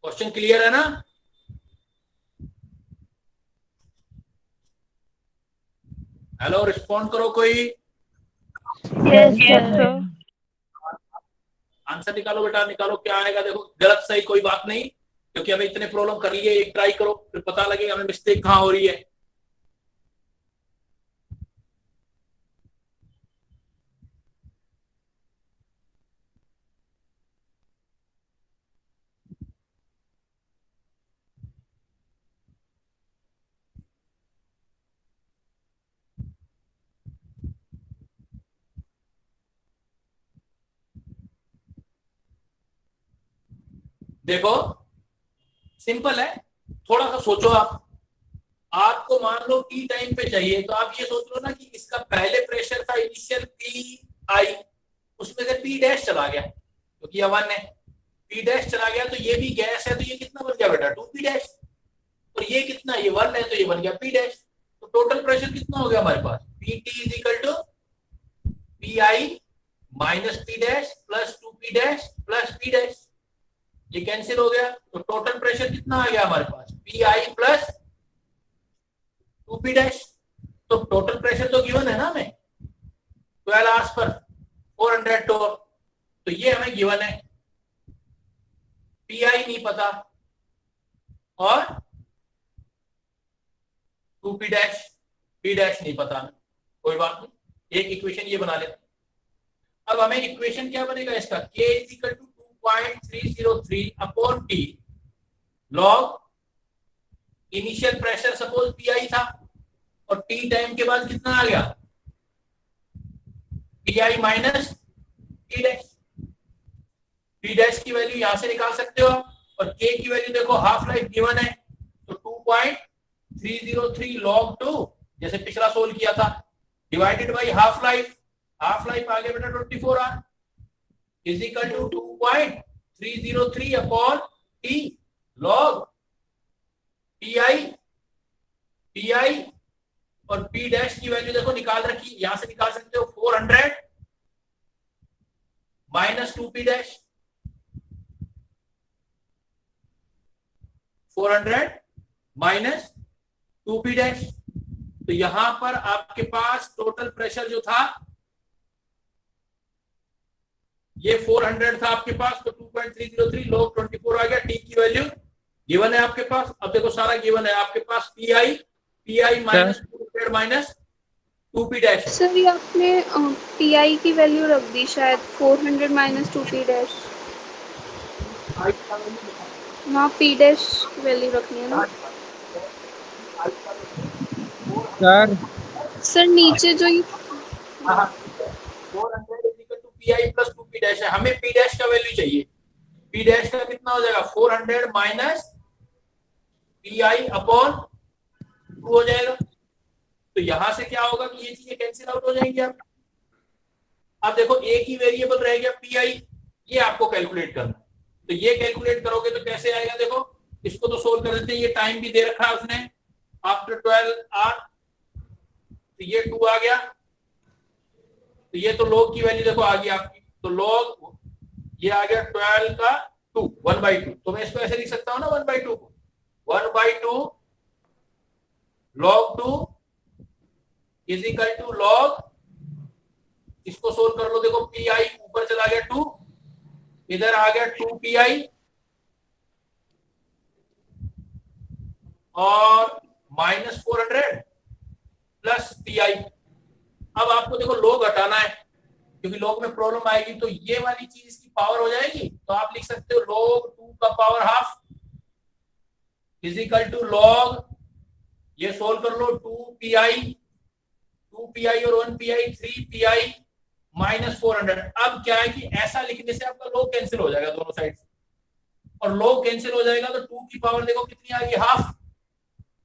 C: क्वेश्चन क्लियर है ना? हेलो, रिस्पॉन्ड करो कोई।
D: Yes, sir.
C: आंसर निकालो बेटा, निकालो क्या आएगा। देखो गलत सही कोई बात नहीं, क्योंकि हमें इतने प्रॉब्लम कर लिए, एक ट्राई करो फिर पता लगेगा हमें मिस्टेक कहां हो रही है। देखो सिंपल है, थोड़ा सा सोचो आप। आपको मान लो टी टाइम पे चाहिए, तो आप ये सोच लो ना कि इसका पहले प्रेशर था इनिशियल पी आई, उसमें से पी डैश चला गया क्योंकि यह 1 है, पी डैश चला गया तो ये भी गैस है, तो ये कितना बन गया बेटा 2 पी डैश, और ये कितना, ये 1 है तो ये बन गया पी डैश। तो टोटल प्रेशर कितना हो गया हमारे पास, P T is equal to P I minus P dash plus 2 P dash plus P dash. ये कैंसिल हो गया, तो टोटल प्रेशर कितना आ गया हमारे पास, P I plus 2 P dash. तो टोटल प्रेशर तो गिवन है ना हमें 12 आवर्स पर 400 टोर, तो ये हमें गिवन है। पी आई नहीं पता और 2 पी डैश नहीं पता, कोई बात नहीं, एक इक्वेशन ये बना लेते। अब हमें इक्वेशन क्या बनेगा इसका, K is equal to 2.303 upon T log initial pressure suppose P I था और टी टाइम के बाद कितना आ गया, P I minus P dash. P dash की वैल्यू यहां से निकाल सकते हो और के की वैल्यू देखो हाफ लाइफ गिवन है, तो 2.303 log 2 जैसे पिछला सोल्व किया था डिवाइडेड बाई हाफ लाइफ आ गया बेटा 24 hour is equal to 2.303 upon T log P I और पी डैश की वैल्यू देखो निकाल रखी, यहां से निकाल सकते हो 400 minus 2 P dash, 400 minus 2 P dash. तो यहां पर आपके पास टोटल प्रेशर जो था ये 400 था आपके पास, तो 2.303 log 24 आ गया, टी की वैल्यू गिवन है आपके पास। अब देखो सारा गिवन है आपके पास, P I minus 200 minus 2p dash.
A: Sir ये आपने पी आई की वैल्यू रख दी शायद 400 माइनस 2p डैश। वहाँ पी डैश की वैल्यू रखनी है ना
F: सर
A: सर। नीचे जो ये
C: 400 equal to P I plus 2p dash है, हमें p डैश का वैल्यू चाहिए। p डैश का कितना हो जाएगा, 400 माइनस पी आई अपॉन 2 हो जाएगा। तो यहां से क्या होगा कि ये चीजें कैंसिल आउट हो जाएंगी। अब देखो एक ही वेरिएबल रह गया पी आई, ये आपको कैलकुलेट करना। तो ये कैलकुलेट करोगे तो कैसे आएगा, देखो इसको तो सोल्व कर देते हैं। ये टाइम भी दे रखा है उसने, आफ्टर 12 आवर। तो ये 2 आ गया, तो ये तो log की वैल्यू देखो आ गई आपकी। तो log ये आ गया 12 का 2 1/2। तो मैं इसको ऐसे लिख सकता हूं ना 1/2 को, 1/2 log 2 is equal to log, इसको सोल्व कर लो। देखो पी आई ऊपर चला गया 2, इधर आ गया 2pi और माइनस 400 प्लस पी आई। अब आपको देखो log हटाना है, क्योंकि log में प्रॉब्लम आएगी। तो ये वाली चीज इसकी पावर हो जाएगी। तो आप लिख सकते हो log 2 का power half is equal to log, ये सोल्व कर लो, 2pi और 1pi 3pi माइनस 400। अब क्या है कि ऐसा लिखने से आपका log कैंसिल हो जाएगा दोनों साइड से, और log कैंसिल हो जाएगा तो 2 की पावर देखो कितनी आ गई, हाफ।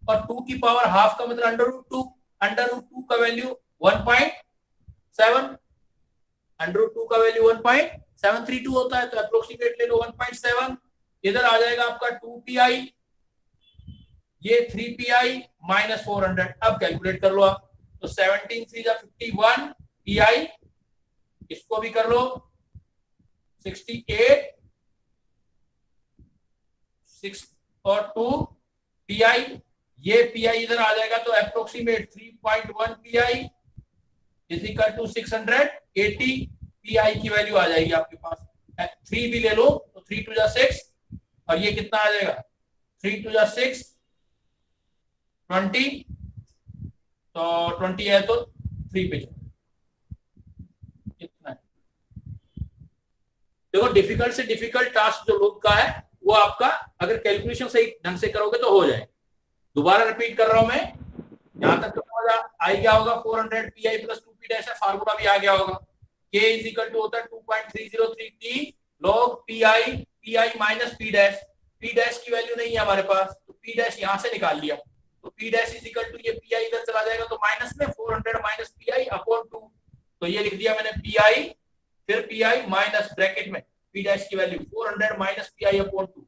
C: और 2 की पावर हाफ का मतलब √2 का वैल्यू 1.7, √2 का वैल्यू 1.732 होता है। तो अप्रोक्सीमेट ले लो 1.7। इधर आ जाएगा आपका 2pi, ये 3pi माइनस 400। अब कैलकुलेट कर लो आप। तो 17 3 51 pi, इसको भी कर लो 68 6 और 2 pi, ये pi इधर आ जाएगा। तो approximate 3.1 pi is equal to 680 pi की वैल्यू आ जाएगी आपके पास। 3 भी ले लो तो 3 2 6, और ये कितना आ जाएगा, 3 2 6 20। तो 20 है तो 3 पे कितना है। देखो डिफिकल्ट से डिफिकल्ट टास्क जो log का है वो आपका अगर कैलकुलेशन सही ढंग से करोगे तो हो जाए। दोबारा रिपीट कर रहा हूं मैं, यहां तक तो मजा आ गया होगा। 400 pi प्लस 2p डैश है, फार्मूला भी आ गया होगा। k इज इक्वल टू होता है 2.303t log pi minus p dash. p dash की वैल्यू नहीं है हमारे पास, तो p डैश यहां से निकाल लिया। तो p dash is equal to, ये pi इधर चला जाएगा तो माइनस में 400 माइनस pi अपॉन 2। तो ये लिख दिया मैंने pi, फिर pi माइनस ब्रैकेट में p डैश की वैल्यू 400 माइनस pi अपॉन 2।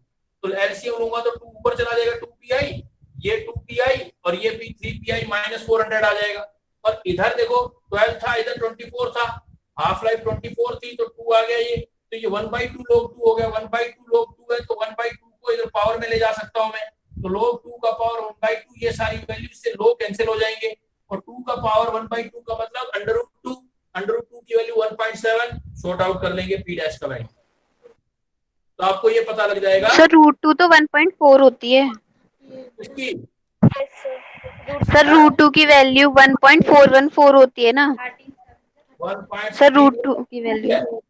C: तो एलसीएम लूंगा तो 2 ऊपर चला जाएगा 2pi, ये 2pi और ये 3pi माइनस 400 आ जाएगा। और इधर देखो 12 था, इधर 24 था, हाफ लाइफ 24 थी तो 2 आ गया ये। तो ये 1/2 log 2 हो गया, 1/2 log 2 है तो 1/2 को इधर पावर में ले जा सकता हूं मैं। तो log 2 का पावर 1/2, ये सारी वैल्यू से log कैंसिल हो जाएंगे। और 2 का पावर 1/2 का मतलब √2 की वैल्यू 1.7 शॉर्ट आउट कर लेंगे p डैश का वैल्यू। तो आपको ये पता लग जाएगा
D: सर √2 तो 1.4 होती है।
C: इसकी।
D: सर √2 की वैल्यू 1.414 होती है ना। सर √2 की वैल्यू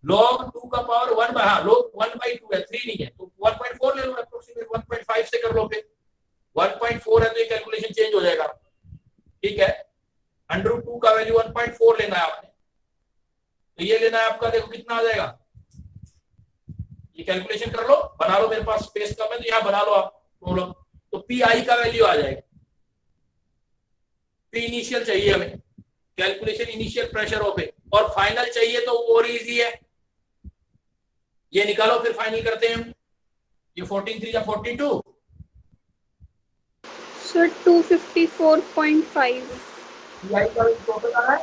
C: log 2 का पावर 1 हाँ log 1/2 है, 3 नहीं है तो 1.4 ले लो, अप्रोक्सीमेट 1.5 से कर लो। फिर 1.4 है तो ये कैलकुलेशन चेंज हो जाएगा। ठीक है, √2 का वैल्यू 1.4 लेना है आपने। तो ये लेना है आपका, देखो कितना आ जाएगा, ये कैलकुलेशन कर लो, बना लो। मेरे पास स्पेस कम है तो यहाँ बना लो आप प्रॉब्लम। तो पी आई का वैल्यू आ जाएगा, पी इनिशियल चाहिए हमें, कैलकुलेशन इनिशियल प्रेशर ऑफ है, और फाइनल चाहिए तो वो और इजी है, ये निकालो फिर फाइनल करते हैं हम। ये 14 3 42
A: सर 254.5
C: पी आई का टोटल आ रहा है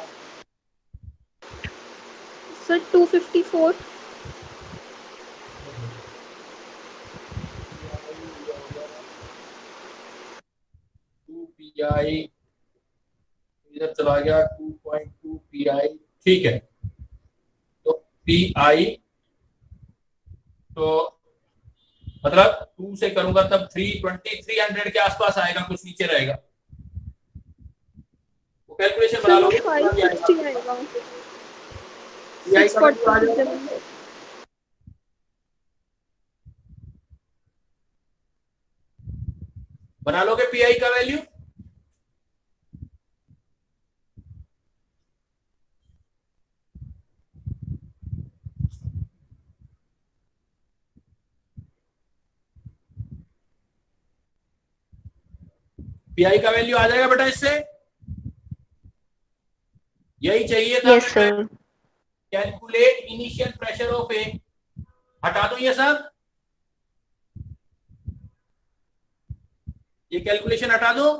A: सर 254।
C: 2pi इधर चला गया 2.2 pi। ठीक है, तो pi तो मतलब 2 से करूंगा तब 300 के आसपास आएगा, कुछ नीचे रहेगा। वो कैलकुलेशन बना लो,
A: 560 आएगा।
C: PI का value आ जाएगा।
A: 647।
C: बना लोगे PI का वैल्यू? PI का वैल्यू आ जाएगा बेटा इससे? यही चाहिए था।
D: Yes sir.
C: Calculate initial pressure of A, हटा दो ये सब, ये कैलकुलेशन हटा दो।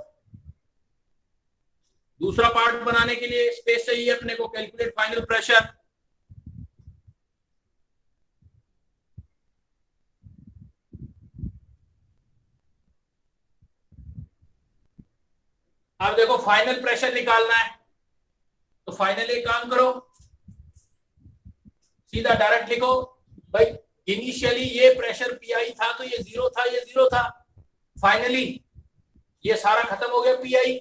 C: दूसरा पार्ट बनाने के लिए स्पेस चाहिए अपने को, कैलकुलेट फाइनल प्रेशर। अब देखो फाइनल प्रेशर निकालना है, तो फाइनल एक काम करो, सीधा डायरेक्ट लिखो भाई, इनिशियली ये प्रेशर PI था तो ये 0 था, ये 0 था। फाइनली ये सारा खत्म हो गया PI,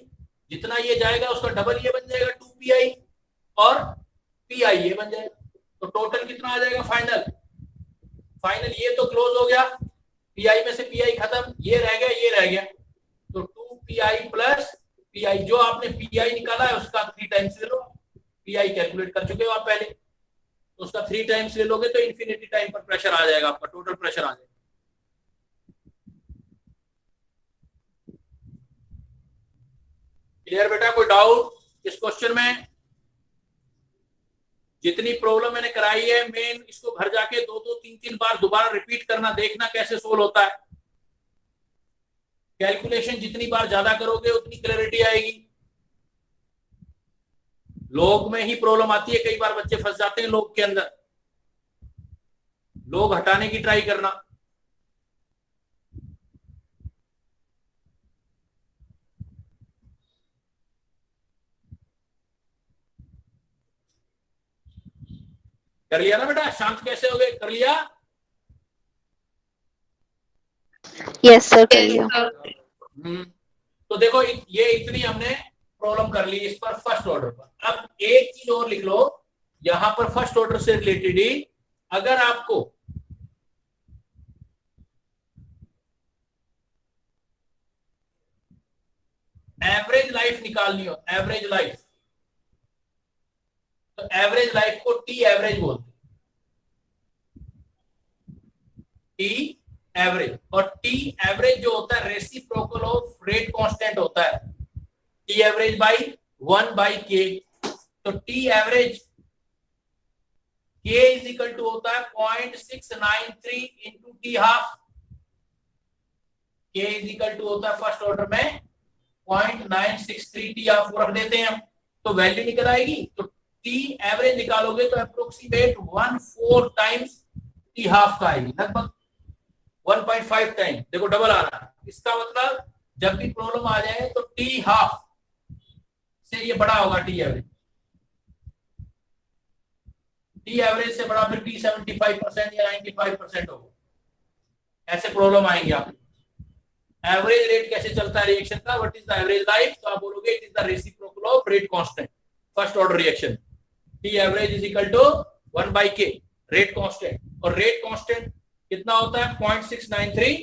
C: जितना ये जाएगा उसका डबल ये बन जाएगा 2PI और PI ये बन जाएगा, तो टोटल कितना आ जाएगा फाइनल? फाइनल ये तो क्लोज हो गया, PI में से PI खत्म, ये रह गया, ये रह गया, तो 2PI प्लस PI, जो आपने PI निकाला है उसका 3 टाइम्स ले लो। PI कैलकुलेट कर चुके हो आप पहले, तो उसका 3 टाइम्स ले लोगे तो इन्फिनिटी टाइम पर प्रेशर आ जाएगा, आपका टोटल प्रेशर आ जाएगा। क्लियर बेटा? कोई डाउट इस क्वेश्चन में? जितनी प्रॉब्लम मैंने कराई है मेन, इसको घर जाके 2-3 बार दोबारा रिपीट करना, देखना कैसे सोल्व होता है। कैलकुलेशन जितनी बार ज्यादा करोगे उतनी क्लैरिटी आएगी। लोग में ही प्रॉब्लम आती है, कई बार बच्चे फंस जाते हैं लोग के अंदर, लोग हटाने की ट्राई करना। कर लिया ना बेटा? शांत कैसे हो गए? कर लिया?
D: यस सर, कर लिया।
C: तो देखो ये इतनी हमने प्रॉब्लम कर ली इस पर, फर्स्ट ऑर्डर पर। अब एक चीज और लिख लो यहां पर, फर्स्ट ऑर्डर से रिलेटेड ही, अगर आपको एवरेज लाइफ निकालनी हो, एवरेज लाइफ, तो एवरेज लाइफ को टी एवरेज बोलते हैं, टी एवरेज। और टी एवरेज जो होता है रेसिप्रोकल ऑफ रेट कांस्टेंट होता है, टी एवरेज बाई 1/k। तो T average k is equal to होता है 0.693 into T half. k is equal to होता है फर्स्ट ऑर्डर में 0.963 टी हाफ रख देते हैं हम, तो वैल्यू निकल आएगी। तो टी एवरेज निकालोगे तो अप्रोक्सीमेट 1/4 टाइम्स टी हाफ का आएगी, लगभग 1.5 टाइम। देखो डबल आ रहा है, इसका मतलब जब भी प्रॉब्लम आ जाए तो टी हाफ से ये बड़ा होगा टी एवरेज, टी एवरेज से बड़ा फिर टी 75% या 95% होगा, ऐसे प्रॉब्लम आएंगे आप। एवरेज रेट कैसे चलता है रिएक्शन का, what is the average life, तो आप बोलोगे it is the reciprocal of rate constant, first order reaction. T average is equal to 1/k rate constant, और रेट कांस्टेंट कितना होता है 0.693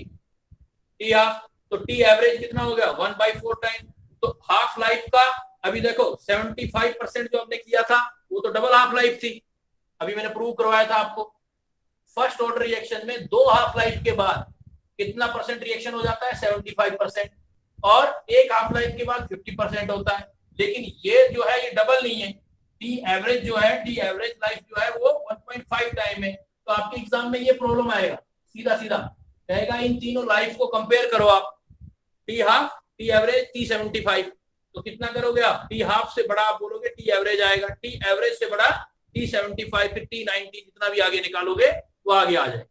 C: टी हाफ, तो टी एवरेज कितना हो गया 1/4 टाइम। तो हाफ लाइफ का अभी देखो 75% जो हमने किया था वो तो डबल हाफ लाइफ थी, अभी मैंने प्रूव करवाया था आपको। फर्स्ट ऑर्डर रिएक्शन में 2 हाफ लाइफ के बाद कितना परसेंट रिएक्शन हो जाता है 75%, और 1 हाफ लाइफ के बाद 50% होता है। लेकिन ये जो है ये डबल नहीं है, टी एवरेज जो है, टी एवरेज लाइफ जो है वो 1.5 टाइम है। तो आपके एग्जाम में ये प्रॉब्लम आएगा, सीधा सीधा कहेगा इन तीनों लाइफ को कंपेयर करो आप, T half, T average, T 75, तो कितना करोगे आप, टी हाफ से बड़ा आप बोलोगे टी एवरेज आएगा, टी एवरेज से बड़ा टी 75, फिर टी 90, जितना भी आगे निकालोगे वो आगे आ जाए।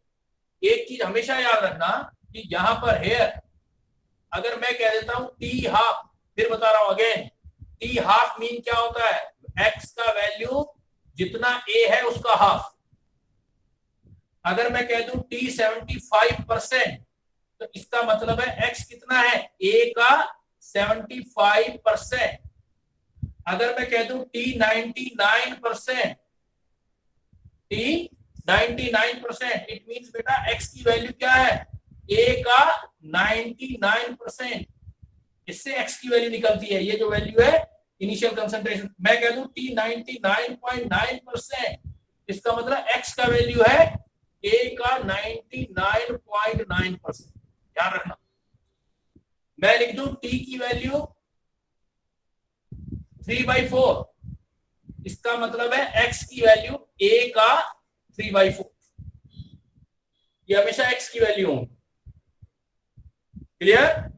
C: एक चीज हमेशा याद रखना कि यहाँ पर हेयर अगर मैं कह देता हूं टी हाफ, फिर बता रहा हूं अगेन, टी हाफ मीन क्या होता है, एक्स का वैल्यू जितना ए है उसका हाफ, अगर मैं कह दूं T 75%, तो इसका मतलब है X कितना है, A का 75%। अगर मैं कह दूं T 99%, T 99%, इट मींस बेटा X की वैल्यू क्या है, A का 99%। इससे X की वैल्यू निकलती है, ये जो वैल्यू है इनिशियल कंसंट्रेशन। मैं कह दूं T 99.9%, इसका मतलब X का वैल्यू है A का 99.9%। ध्यान रखना, मैं लिख दूं T की वैल्यू 3/4, इसका मतलब है X की वैल्यू A का 3/4। ये हमेशा X की वैल्यू हो। क्लियर?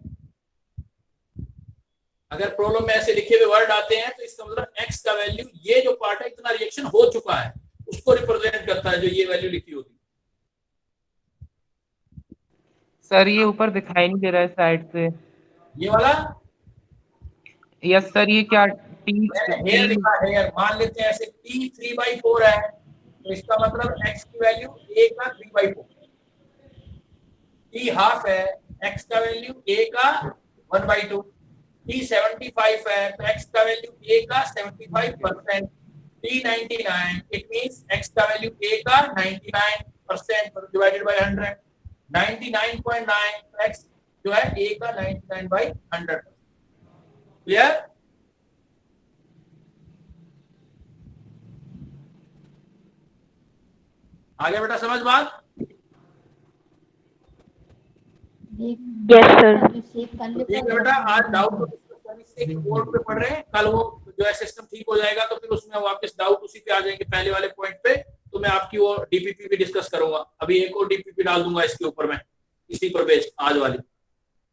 C: अगर प्रॉब्लम में ऐसे लिखे हुए वर्ड आते हैं तो इसका मतलब X का वैल्यू, ये जो पार्ट है इतना रिएक्शन हो चुका है, उसको रिप्रेजेंट करता है जो ये वैल्यू लिखी होती है।
F: सर ये ऊपर दिखाई नहीं दे रहा है साइड से।
C: ये वाला
F: यस सर, ये क्या
C: हेयर लिखा है, हेयर मान लेते हैं ऐसे T 3/4 है, तो इसका मतलब X की वैल्यू A का 3/4। T हाफ है, X का वैल्यू A का 1/2। T 75 है, तो X का वैल्यू A का 75%। T 99, इट मींस X का वैल्यू A का 99% डिवाइडेड बाय 100, 99.9, तो X जो है A का 99/100। क्लियर? आगे बेटा समझ बात?
D: Yes sir.
C: ठीक है बेटा, आज डाउट बोर्ड पे पढ़ रहे हैं, कल वो जो है सिस्टम ठीक हो जाएगा तो फिर उसमें वापस डाउट उसी पे आ जाएंगे, पहले वाले पॉइंट पे। तो मैं आपकी वो डीपीपी भी डिस्कस करूंगा, अभी एक और डीपीपी डाल दूंगा इसके ऊपर मैं, इसी पर बेस्ड आज वाली।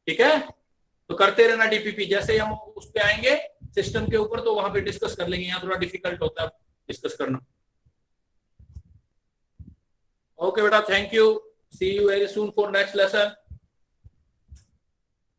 C: ठीक है, तो करते रहना डीपीपी, जैसे हम उस पे आएंगे सिस्टम के ऊपर तो वहां पे डिस्कस कर लेंगे, यहाँ थोड़ा डिफिकल्ट होता है डिस्कस करना। ओके बेटा, thank you, see you very soon for next lesson.